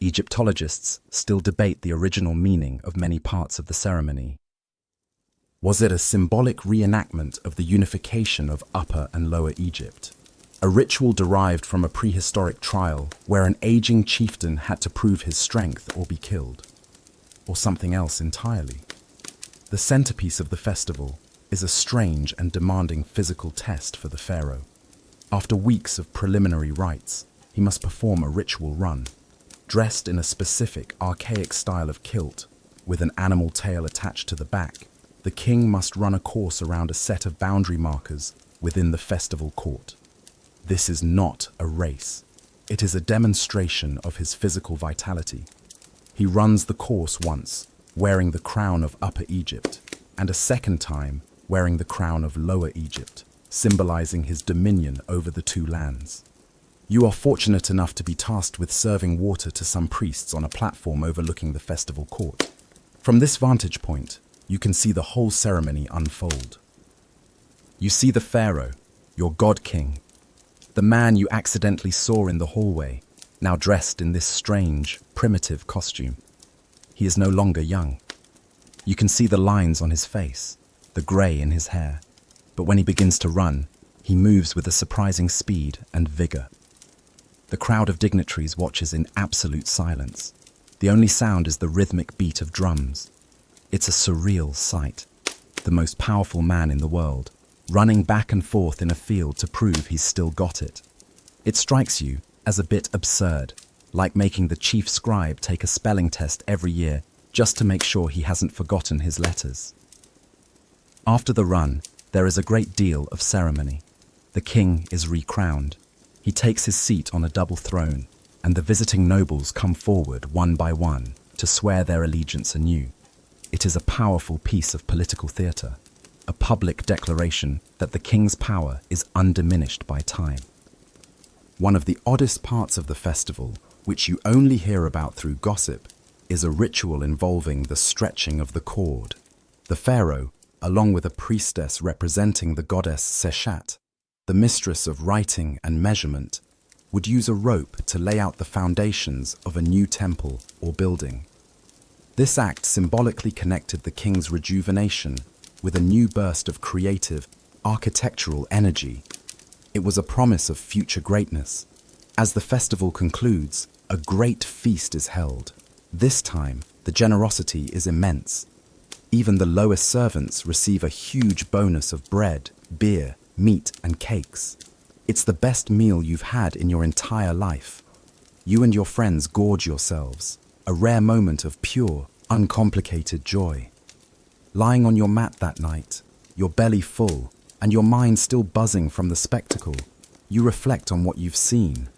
Egyptologists still debate the original meaning of many parts of the ceremony. Was it a symbolic reenactment of the unification of Upper and Lower Egypt? A ritual derived from a prehistoric trial where an aging chieftain had to prove his strength or be killed? Or something else entirely? The centerpiece of the festival is a strange and demanding physical test for the pharaoh. After weeks of preliminary rites, he must perform a ritual run. Dressed in a specific archaic style of kilt, with an animal tail attached to the back, the king must run a course around a set of boundary markers within the festival court. This is not a race. It is a demonstration of his physical vitality. He runs the course once, wearing the crown of Upper Egypt, and a second time wearing the crown of Lower Egypt, symbolizing his dominion over the two lands. You are fortunate enough to be tasked with serving water to some priests on a platform overlooking the festival court. From this vantage point, you can see the whole ceremony unfold. You see the pharaoh, your god king, the man you accidentally saw in the hallway, now dressed in this strange, primitive costume. He is no longer young. You can see the lines on his face, the grey in his hair, but when he begins to run, he moves with a surprising speed and vigor. The crowd of dignitaries watches in absolute silence. The only sound is the rhythmic beat of drums. It's a surreal sight. The most powerful man in the world, running back and forth in a field to prove he's still got it. It strikes you as a bit absurd, like making the chief scribe take a spelling test every year just to make sure he hasn't forgotten his letters. After the run, there is a great deal of ceremony. The king is recrowned. He takes his seat on a double throne, and the visiting nobles come forward one by one to swear their allegiance anew. It is a powerful piece of political theatre, a public declaration that the king's power is undiminished by time. One of the oddest parts of the festival, which you only hear about through gossip, is a ritual involving the stretching of the cord. The pharaoh, along with a priestess representing the goddess Seshat, the mistress of writing and measurement, would use a rope to lay out the foundations of a new temple or building. This act symbolically connected the king's rejuvenation with a new burst of creative, architectural energy. It was a promise of future greatness. As the festival concludes, a great feast is held. This time, the generosity is immense. Even the lowest servants receive a huge bonus of bread, beer, meat, and cakes. It's the best meal you've had in your entire life. You and your friends gorge yourselves, a rare moment of pure, uncomplicated joy. Lying on your mat that night, your belly full, and your mind still buzzing from the spectacle, you reflect on what you've seen.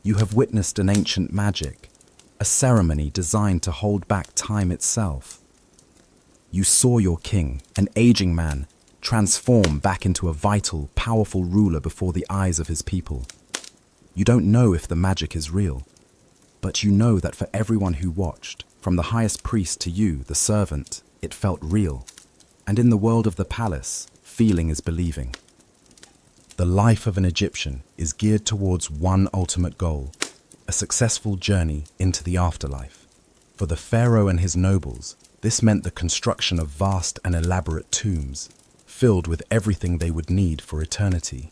You have witnessed an ancient magic, a ceremony designed to hold back time itself. You saw your king, an aging man, transform back into a vital, powerful ruler before the eyes of his people. You don't know if the magic is real, but you know that for everyone who watched, from the highest priest to you, the servant, it felt real. And in the world of the palace, feeling is believing. The life of an Egyptian is geared towards one ultimate goal, a successful journey into the afterlife. For the pharaoh and his nobles, this meant the construction of vast and elaborate tombs, filled with everything they would need for eternity.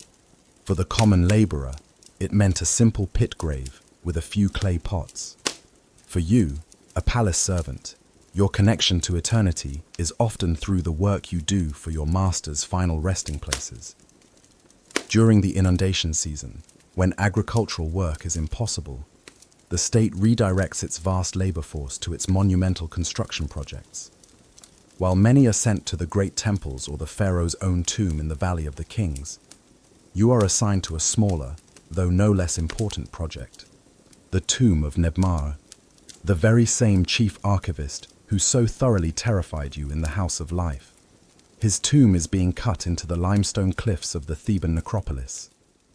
For the common laborer, it meant a simple pit grave with a few clay pots. For you, a palace servant, your connection to eternity is often through the work you do for your master's final resting places. During the inundation season, when agricultural work is impossible, the state redirects its vast labor force to its monumental construction projects. While many are sent to the great temples or the pharaoh's own tomb in the Valley of the Kings, you are assigned to a smaller, though no less important project, the tomb of Nebmar, the very same chief archivist who so thoroughly terrified you in the House of Life. His tomb is being cut into the limestone cliffs of the Theban necropolis,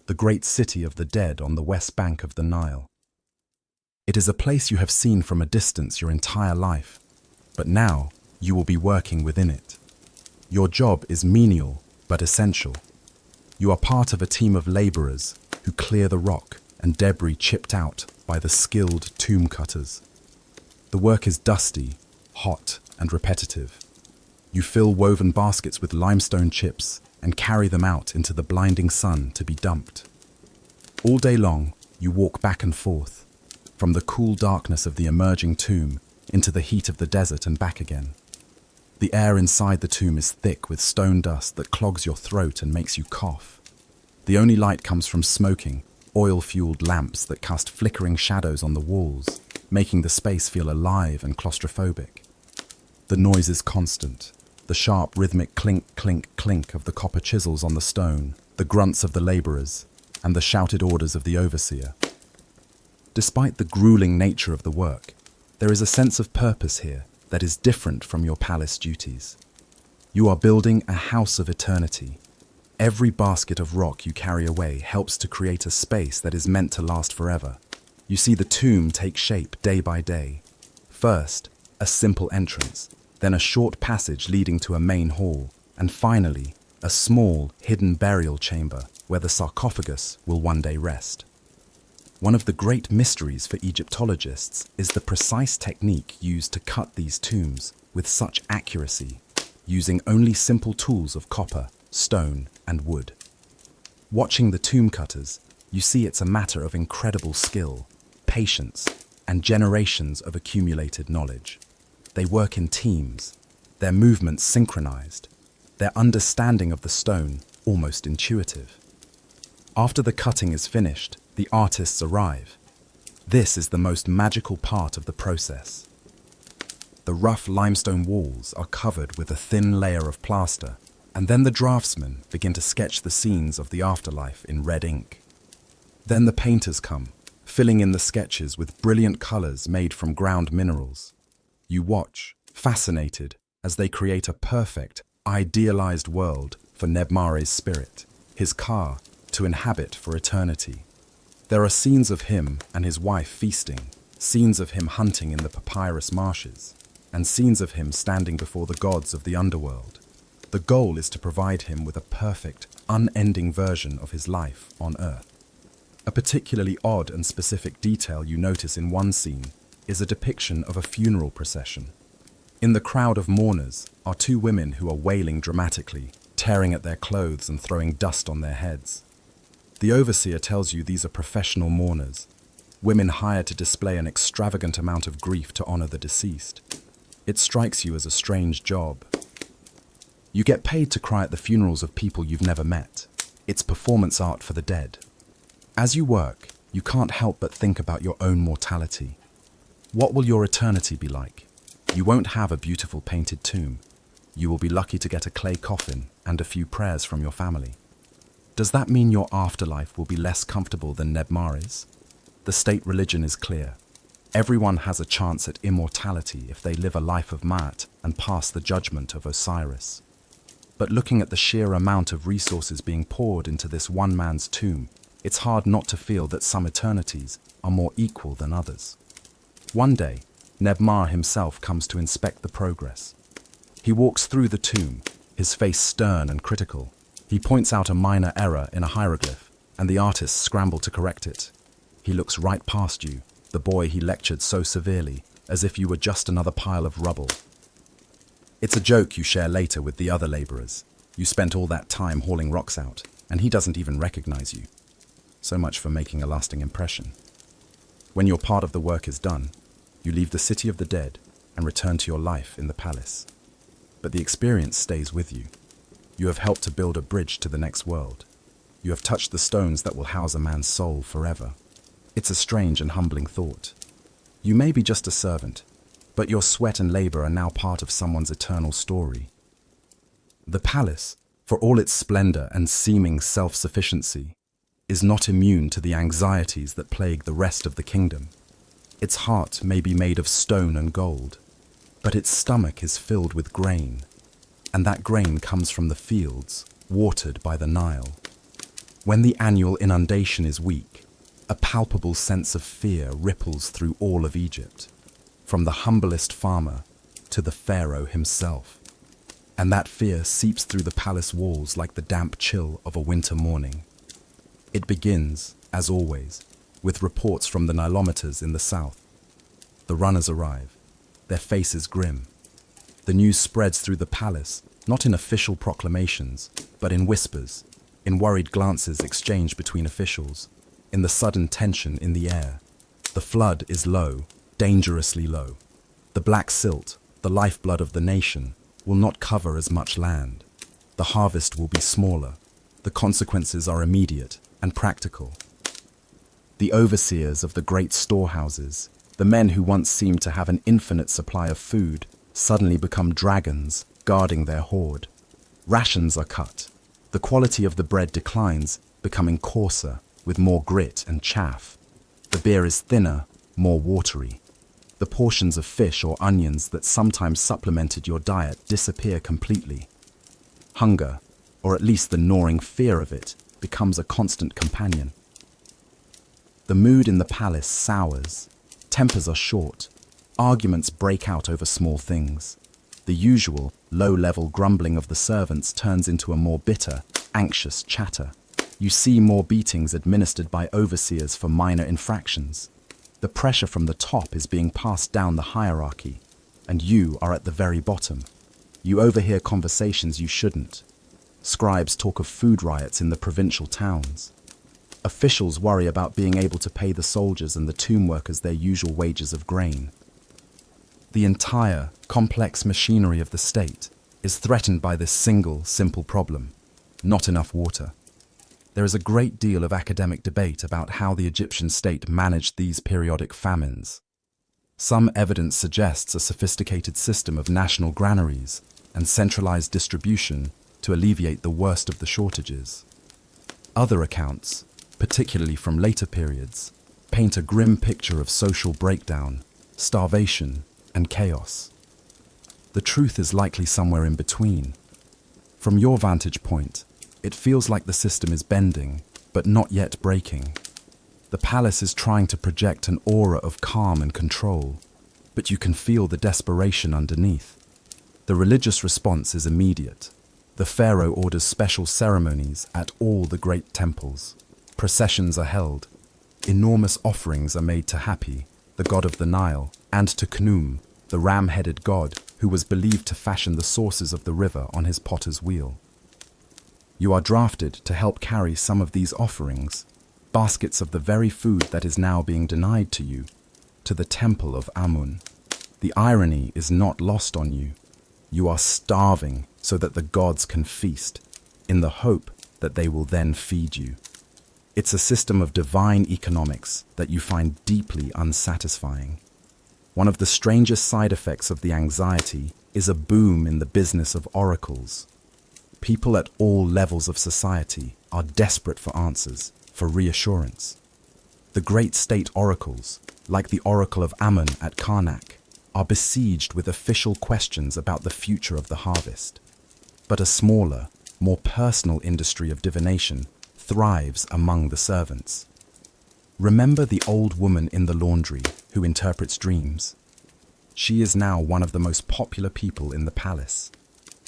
the great city of the dead on the west bank of the Nile. It is a place you have seen from a distance your entire life, but now you will be working within it. Your job is menial but essential. You are part of a team of laborers who clear the rock and debris chipped out by the skilled tomb cutters. The work is dusty, hot, and repetitive. You fill woven baskets with limestone chips and carry them out into the blinding sun to be dumped. All day long, you walk back and forth, from the cool darkness of the emerging tomb into the heat of the desert and back again. The air inside the tomb is thick with stone dust that clogs your throat and makes you cough. The only light comes from smoking, oil-fueled lamps that cast flickering shadows on the walls, making the space feel alive and claustrophobic. The noise is constant, the sharp rhythmic clink, clink, clink of the copper chisels on the stone, the grunts of the laborers, and the shouted orders of the overseer. Despite the grueling nature of the work, there is a sense of purpose here that is different from your palace duties. You are building a house of eternity. Every basket of rock you carry away helps to create a space that is meant to last forever. You see the tomb take shape day by day. First, a simple entrance, then a short passage leading to a main hall, and finally, a small, hidden burial chamber where the sarcophagus will one day rest. One of the great mysteries for Egyptologists is the precise technique used to cut these tombs with such accuracy, using only simple tools of copper, stone, and wood. Watching the tomb cutters, you see it's a matter of incredible skill, patience, and generations of accumulated knowledge. They work in teams, their movements synchronized, their understanding of the stone almost intuitive. After the cutting is finished, the artists arrive. This is the most magical part of the process. The rough limestone walls are covered with a thin layer of plaster, and then the draftsmen begin to sketch the scenes of the afterlife in red ink. Then the painters come, filling in the sketches with brilliant colors made from ground minerals. You watch, fascinated, as they create a perfect, idealized world for Nebmare's spirit, his Ka, to inhabit for eternity. There are scenes of him and his wife feasting, scenes of him hunting in the papyrus marshes, and scenes of him standing before the gods of the underworld. The goal is to provide him with a perfect, unending version of his life on Earth. A particularly odd and specific detail you notice in one scene is a depiction of a funeral procession. In the crowd of mourners are two women who are wailing dramatically, tearing at their clothes and throwing dust on their heads. The overseer tells you these are professional mourners, women hired to display an extravagant amount of grief to honor the deceased. It strikes you as a strange job. You get paid to cry at the funerals of people you've never met. It's performance art for the dead. As you work, you can't help but think about your own mortality. What will your eternity be like? You won't have a beautiful painted tomb. you will be lucky to get a clay coffin and a few prayers from your family. Does that mean your afterlife will be less comfortable than Nebmar's? The state religion is clear. Everyone has a chance at immortality if they live a life of Ma'at and pass the judgment of Osiris. But looking at the sheer amount of resources being poured into this one man's tomb, it's hard not to feel that some eternities are more equal than others. One day, Nebmar himself comes to inspect the progress. He walks through the tomb, his face stern and critical. He points out a minor error in a hieroglyph, and the artists scramble to correct it. He looks right past you, the boy he lectured so severely, as if you were just another pile of rubble. It's a joke you share later with the other laborers. You spent all that time hauling rocks out, and he doesn't even recognize you. So much for making a lasting impression. When your part of the work is done, you leave the city of the dead and return to your life in the palace. But the experience stays with you. You have helped to build a bridge to the next world. You have touched the stones that will house a man's soul forever. It's a strange and humbling thought. You may be just a servant, but your sweat and labor are now part of someone's eternal story. The palace, for all its splendor and seeming self-sufficiency, is not immune to the anxieties that plague the rest of the kingdom. Its heart may be made of stone and gold, but its stomach is filled with grain, and that grain comes from the fields, watered by the Nile. When the annual inundation is weak, a palpable sense of fear ripples through all of Egypt, from the humblest farmer to the Pharaoh himself. And that fear seeps through the palace walls like the damp chill of a winter morning. It begins, as always, with reports from the Nilometers in the south. The runners arrive, their faces grim. The news spreads through the palace, not in official proclamations, but in whispers, in worried glances exchanged between officials, in the sudden tension in the air. The flood is low, dangerously low. The black silt, the lifeblood of the nation, will not cover as much land. The harvest will be smaller. The consequences are immediate and practical. The overseers of the great storehouses, the men who once seemed to have an infinite supply of food, suddenly become dragons guarding their hoard. Rations are cut. The quality of the bread declines, becoming coarser, with more grit and chaff. The beer is thinner, more watery. The portions of fish or onions that sometimes supplemented your diet disappear completely. Hunger, or at least the gnawing fear of it, becomes a constant companion. The mood in the palace sours. Tempers are short. Arguments break out over small things. The usual, low-level grumbling of the servants turns into a more bitter, anxious chatter. You see more beatings administered by overseers for minor infractions. The pressure from the top is being passed down the hierarchy, and you are at the very bottom. You overhear conversations you shouldn't. Scribes talk of food riots in the provincial towns. Officials worry about being able to pay the soldiers and the tomb workers their usual wages of grain. The entire, complex machinery of the state is threatened by this single, simple problem: not enough water. There is a great deal of academic debate about how the Egyptian state managed these periodic famines. Some evidence suggests a sophisticated system of national granaries and centralized distribution to alleviate the worst of the shortages. Other accounts, particularly from later periods, paint a grim picture of social breakdown, starvation, and chaos. The truth is likely somewhere in between. From your vantage point, it feels like the system is bending, but not yet breaking. The palace is trying to project an aura of calm and control, but you can feel the desperation underneath. The religious response is immediate. The Pharaoh orders special ceremonies at all the great temples. Processions are held. Enormous offerings are made to Hapi, the god of the Nile, and to Khnum, the ram-headed god who was believed to fashion the sources of the river on his potter's wheel. You are drafted to help carry some of these offerings, baskets of the very food that is now being denied to you, to the temple of Amun. The irony is not lost on you. You are starving so that the gods can feast, in the hope that they will then feed you. It's a system of divine economics that you find deeply unsatisfying. One of the strangest side effects of the anxiety is a boom in the business of oracles. People at all levels of society are desperate for answers, for reassurance. The great state oracles, like the Oracle of Ammon at Karnak, are besieged with official questions about the future of the harvest. But a smaller, more personal industry of divination thrives among the servants. Remember the old woman in the laundry who interprets dreams? She is now one of the most popular people in the palace.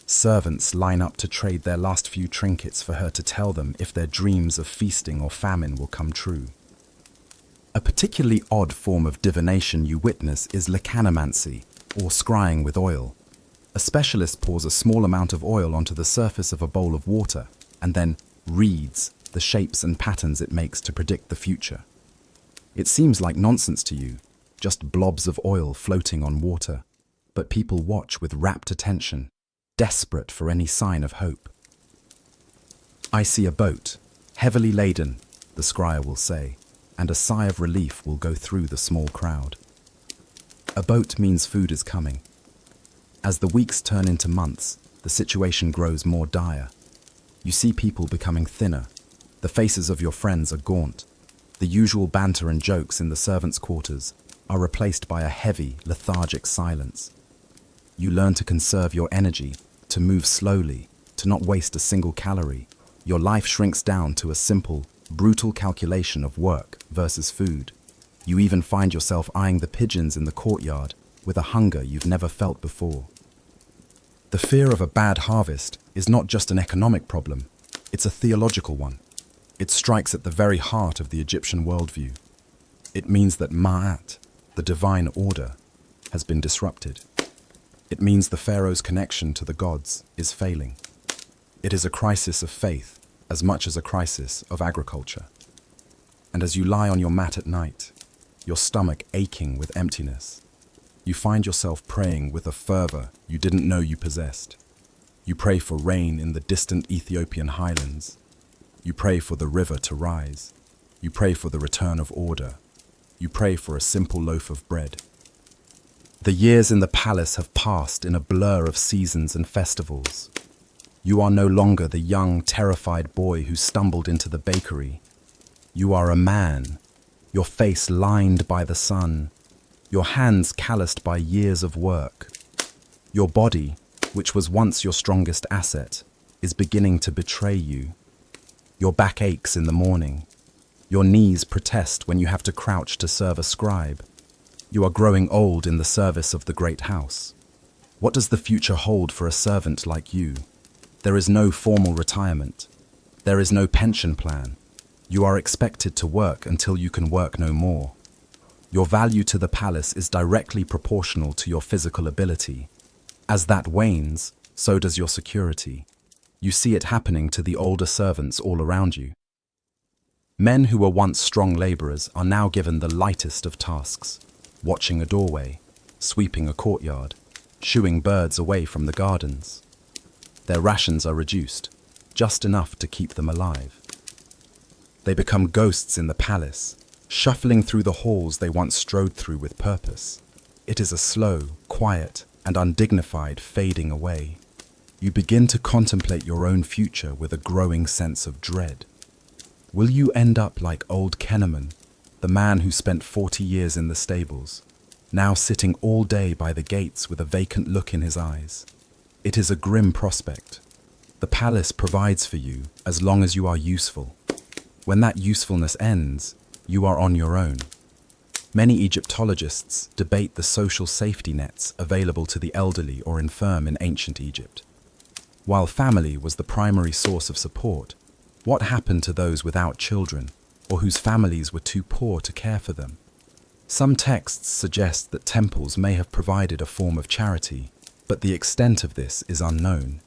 Servants line up to trade their last few trinkets for her to tell them if their dreams of feasting or famine will come true. A particularly odd form of divination you witness is lecanomancy, or scrying with oil. A specialist pours a small amount of oil onto the surface of a bowl of water and then reads the shapes and patterns it makes to predict the future. It seems like nonsense to you, just blobs of oil floating on water, but people watch with rapt attention, desperate for any sign of hope. "I see a boat, heavily laden," the scryer will say, and a sigh of relief will go through the small crowd. A boat means food is coming. As the weeks turn into months, the situation grows more dire. You see people becoming thinner. The faces of your friends are gaunt. The usual banter and jokes in the servants' quarters are replaced by a heavy, lethargic silence. You learn to conserve your energy, to move slowly, to not waste a single calorie. Your life shrinks down to a simple, brutal calculation of work versus food. You even find yourself eyeing the pigeons in the courtyard with a hunger you've never felt before. The fear of a bad harvest is not just an economic problem, it's a theological one. It strikes at the very heart of the Egyptian worldview. It means that Ma'at, the divine order, has been disrupted. It means the Pharaoh's connection to the gods is failing. It is a crisis of faith as much as a crisis of agriculture. And as you lie on your mat at night, your stomach aching with emptiness, you find yourself praying with a fervor you didn't know you possessed. You pray for rain in the distant Ethiopian highlands. You pray for the river to rise. You pray for the return of order. You pray for a simple loaf of bread. The years in the palace have passed in a blur of seasons and festivals. You are no longer the young, terrified boy who stumbled into the bakery. You are a man, your face lined by the sun, your hands calloused by years of work. Your body, which was once your strongest asset, is beginning to betray you. Your back aches in the morning. Your knees protest when you have to crouch to serve a scribe. You are growing old in the service of the great house. What does the future hold for a servant like you? There is no formal retirement. There is no pension plan. You are expected to work until you can work no more. Your value to the palace is directly proportional to your physical ability. As that wanes, so does your security. You see it happening to the older servants all around you. Men who were once strong laborers are now given the lightest of tasks: watching a doorway, sweeping a courtyard, shooing birds away from the gardens. Their rations are reduced, just enough to keep them alive. They become ghosts in the palace, shuffling through the halls they once strode through with purpose. It is a slow, quiet, and undignified fading away. You begin to contemplate your own future with a growing sense of dread. Will you end up like old Kenneman, the man who spent 40 years in the stables, now sitting all day by the gates with a vacant look in his eyes? It is a grim prospect. The palace provides for you as long as you are useful. When that usefulness ends, you are on your own. Many Egyptologists debate the social safety nets available to the elderly or infirm in ancient Egypt. While family was the primary source of support, what happened to those without children or whose families were too poor to care for them? Some texts suggest that temples may have provided a form of charity, but the extent of this is unknown.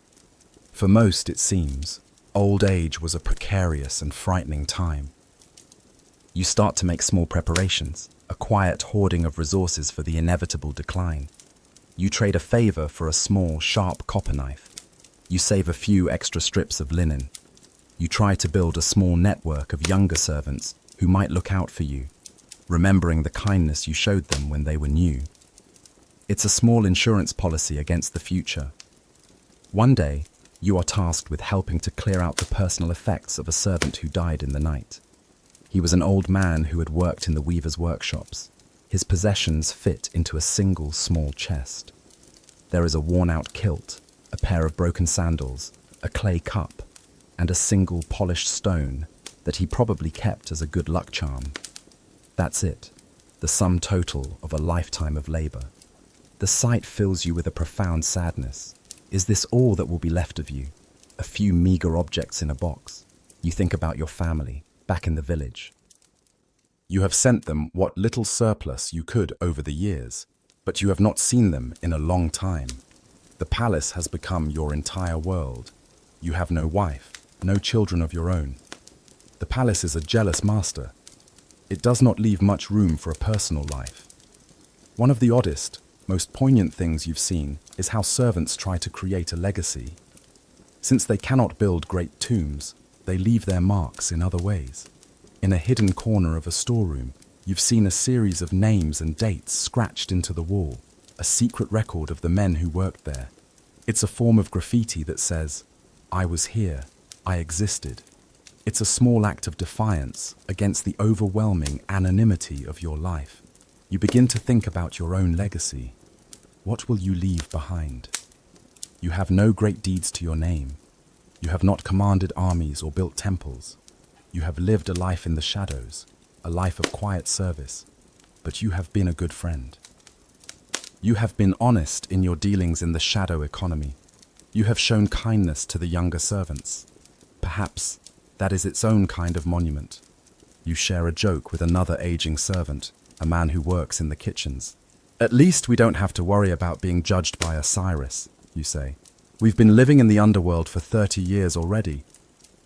For most, it seems, old age was a precarious and frightening time. You start to make small preparations, a quiet hoarding of resources for the inevitable decline. You trade a favor for a small, sharp copper knife. You save a few extra strips of linen. You try to build a small network of younger servants who might look out for you, remembering the kindness you showed them when they were new. It's a small insurance policy against the future. One day, you are tasked with helping to clear out the personal effects of a servant who died in the night. He was an old man who had worked in the weaver's workshops. His possessions fit into a single small chest. There is a worn-out kilt, a pair of broken sandals, a clay cup, and a single polished stone that he probably kept as a good luck charm. That's it, the sum total of a lifetime of labor. The sight fills you with a profound sadness. Is this all that will be left of you? A few meager objects in a box? You think about your family, back in the village. You have sent them what little surplus you could over the years, but you have not seen them in a long time. The palace has become your entire world. You have no wife, no children of your own. The palace is a jealous master. It does not leave much room for a personal life. One of the oddest, most poignant things you've seen is how servants try to create a legacy. Since they cannot build great tombs, they leave their marks in other ways. In a hidden corner of a storeroom, you've seen a series of names and dates scratched into the wall, a secret record of the men who worked there. It's a form of graffiti that says, "I was here, I existed." It's a small act of defiance against the overwhelming anonymity of your life. You begin to think about your own legacy. What will you leave behind? You have no great deeds to your name. You have not commanded armies or built temples. You have lived a life in the shadows, a life of quiet service, but you have been a good friend. You have been honest in your dealings in the shadow economy. You have shown kindness to the younger servants. Perhaps that is its own kind of monument. You share a joke with another aging servant, a man who works in the kitchens. "At least we don't have to worry about being judged by Osiris," you say. "We've been living in the underworld for 30 years already."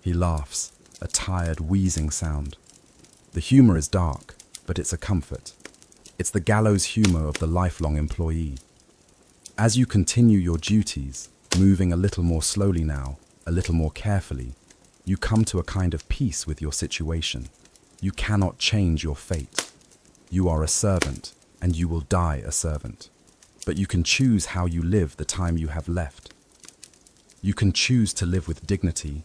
He laughs, a tired, wheezing sound. The humor is dark, but it's a comfort. It's the gallows humor of the lifelong employee. As you continue your duties, moving a little more slowly now, a little more carefully, you come to a kind of peace with your situation. You cannot change your fate. You are a servant, and you will die a servant. But you can choose how you live the time you have left. You can choose to live with dignity,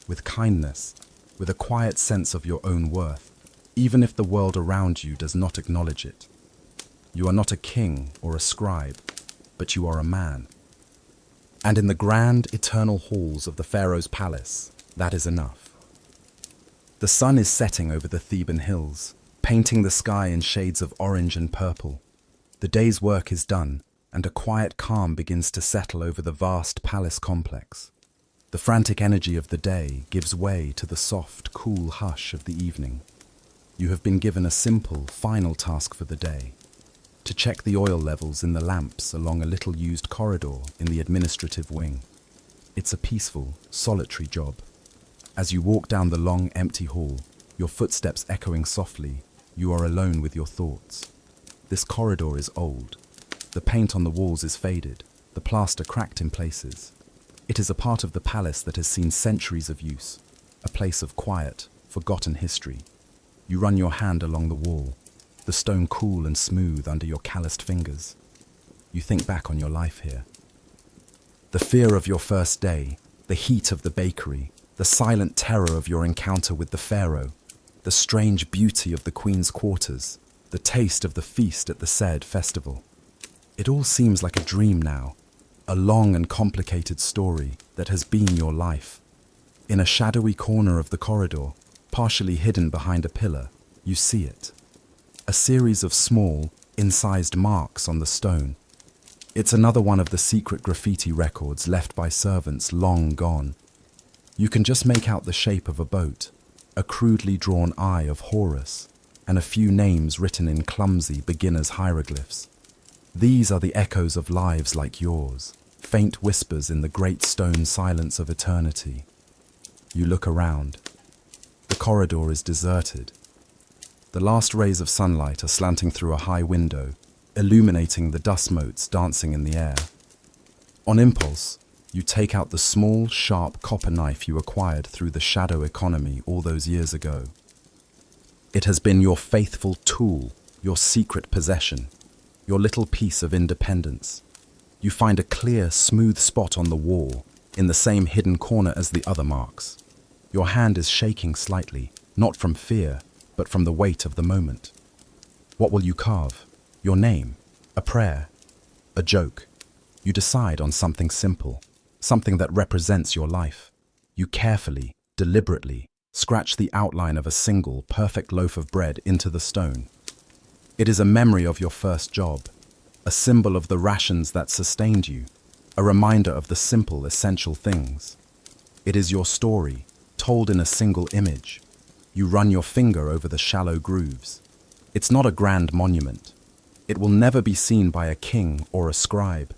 with kindness, with a quiet sense of your own worth, even if the world around you does not acknowledge it. You are not a king or a scribe, but you are a man. And in the grand, eternal halls of the Pharaoh's palace, that is enough. The sun is setting over the Theban hills, painting the sky in shades of orange and purple. The day's work is done, and a quiet calm begins to settle over the vast palace complex. The frantic energy of the day gives way to the soft, cool hush of the evening. You have been given a simple, final task for the day: to check the oil levels in the lamps along a little used corridor in the administrative wing. It's a peaceful, solitary job. As you walk down the long, empty hall, your footsteps echoing softly, you are alone with your thoughts. This corridor is old. The paint on the walls is faded, the plaster cracked in places. It is a part of the palace that has seen centuries of use, a place of quiet, forgotten history. You run your hand along the wall, the stone cool and smooth under your calloused fingers. You think back on your life here. The fear of your first day, the heat of the bakery, the silent terror of your encounter with the Pharaoh, the strange beauty of the Queen's quarters, the taste of the feast at the said festival. It all seems like a dream now, a long and complicated story that has been your life. In a shadowy corner of the corridor, partially hidden behind a pillar, you see it. A series of small, incised marks on the stone. It's another one of the secret graffiti records left by servants long gone. You can just make out the shape of a boat, a crudely drawn eye of Horus, and a few names written in clumsy beginner's hieroglyphs. These are the echoes of lives like yours, faint whispers in the great stone silence of eternity. You look around. The corridor is deserted. The last rays of sunlight are slanting through a high window, illuminating the dust motes dancing in the air. On impulse, you take out the small, sharp copper knife you acquired through the shadow economy all those years ago. It has been your faithful tool, your secret possession. your little piece of independence. You find a clear, smooth spot on the wall, in the same hidden corner as the other marks. Your hand is shaking slightly, not from fear, but from the weight of the moment. What will you carve? Your name? A prayer? A joke? You decide on something simple, something that represents your life. You carefully, deliberately, scratch the outline of a single, perfect loaf of bread into the stone. It is a memory of your first job, a symbol of the rations that sustained you, a reminder of the simple, essential things. It is your story, told in a single image. You run your finger over the shallow grooves. It's not a grand monument. It will never be seen by a king or a scribe.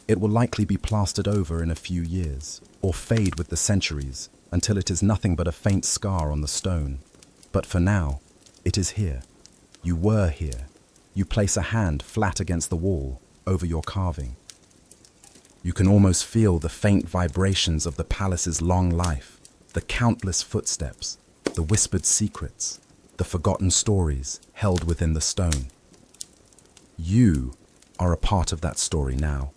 It will likely be plastered over in a few years, or fade with the centuries, until it is nothing but a faint scar on the stone. But for now, it is here. You were here. You place a hand flat against the wall, over your carving. You can almost feel the faint vibrations of the palace's long life, the countless footsteps, the whispered secrets, the forgotten stories held within the stone. You are a part of that story now.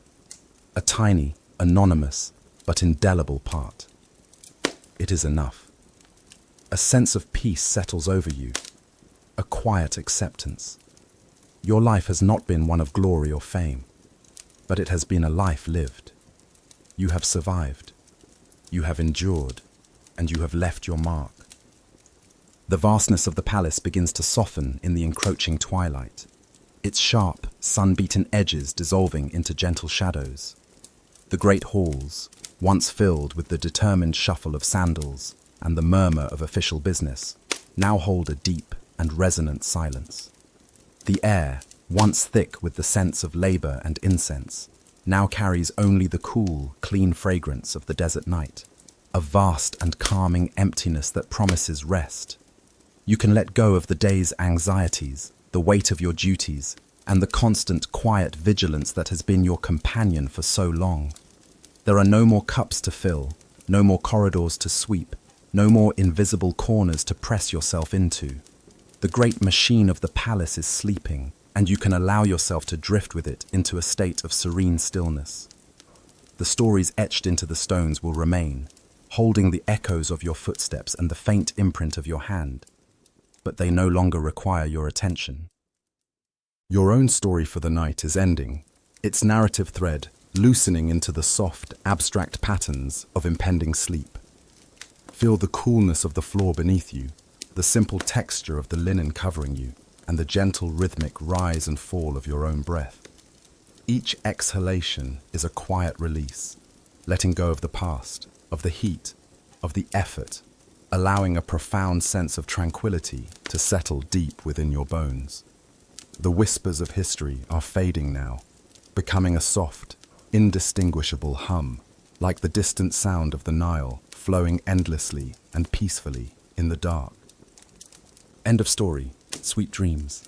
A tiny, anonymous, but indelible part. It is enough. A sense of peace settles over you, a quiet acceptance. Your life has not been one of glory or fame, but it has been a life lived. You have survived, you have endured, and you have left your mark. The vastness of the palace begins to soften in the encroaching twilight, its sharp, sun-beaten edges dissolving into gentle shadows. The great halls, once filled with the determined shuffle of sandals and the murmur of official business, now hold a deep and resonant silence. The air, once thick with the scents of labor and incense, now carries only the cool, clean fragrance of the desert night, a vast and calming emptiness that promises rest. You can let go of the day's anxieties, the weight of your duties, and the constant, quiet vigilance that has been your companion for so long. There are no more cups to fill, no more corridors to sweep, no more invisible corners to press yourself into. The great machine of the palace is sleeping, and you can allow yourself to drift with it into a state of serene stillness. The stories etched into the stones will remain, holding the echoes of your footsteps and the faint imprint of your hand, but they no longer require your attention. Your own story for the night is ending, its narrative thread loosening into the soft, abstract patterns of impending sleep. Feel the coolness of the floor beneath you, the simple texture of the linen covering you, and the gentle rhythmic rise and fall of your own breath. Each exhalation is a quiet release, letting go of the past, of the heat, of the effort, allowing a profound sense of tranquility to settle deep within your bones. The whispers of history are fading now, becoming a soft, indistinguishable hum, like the distant sound of the Nile flowing endlessly and peacefully in the dark. End of story. Sweet dreams.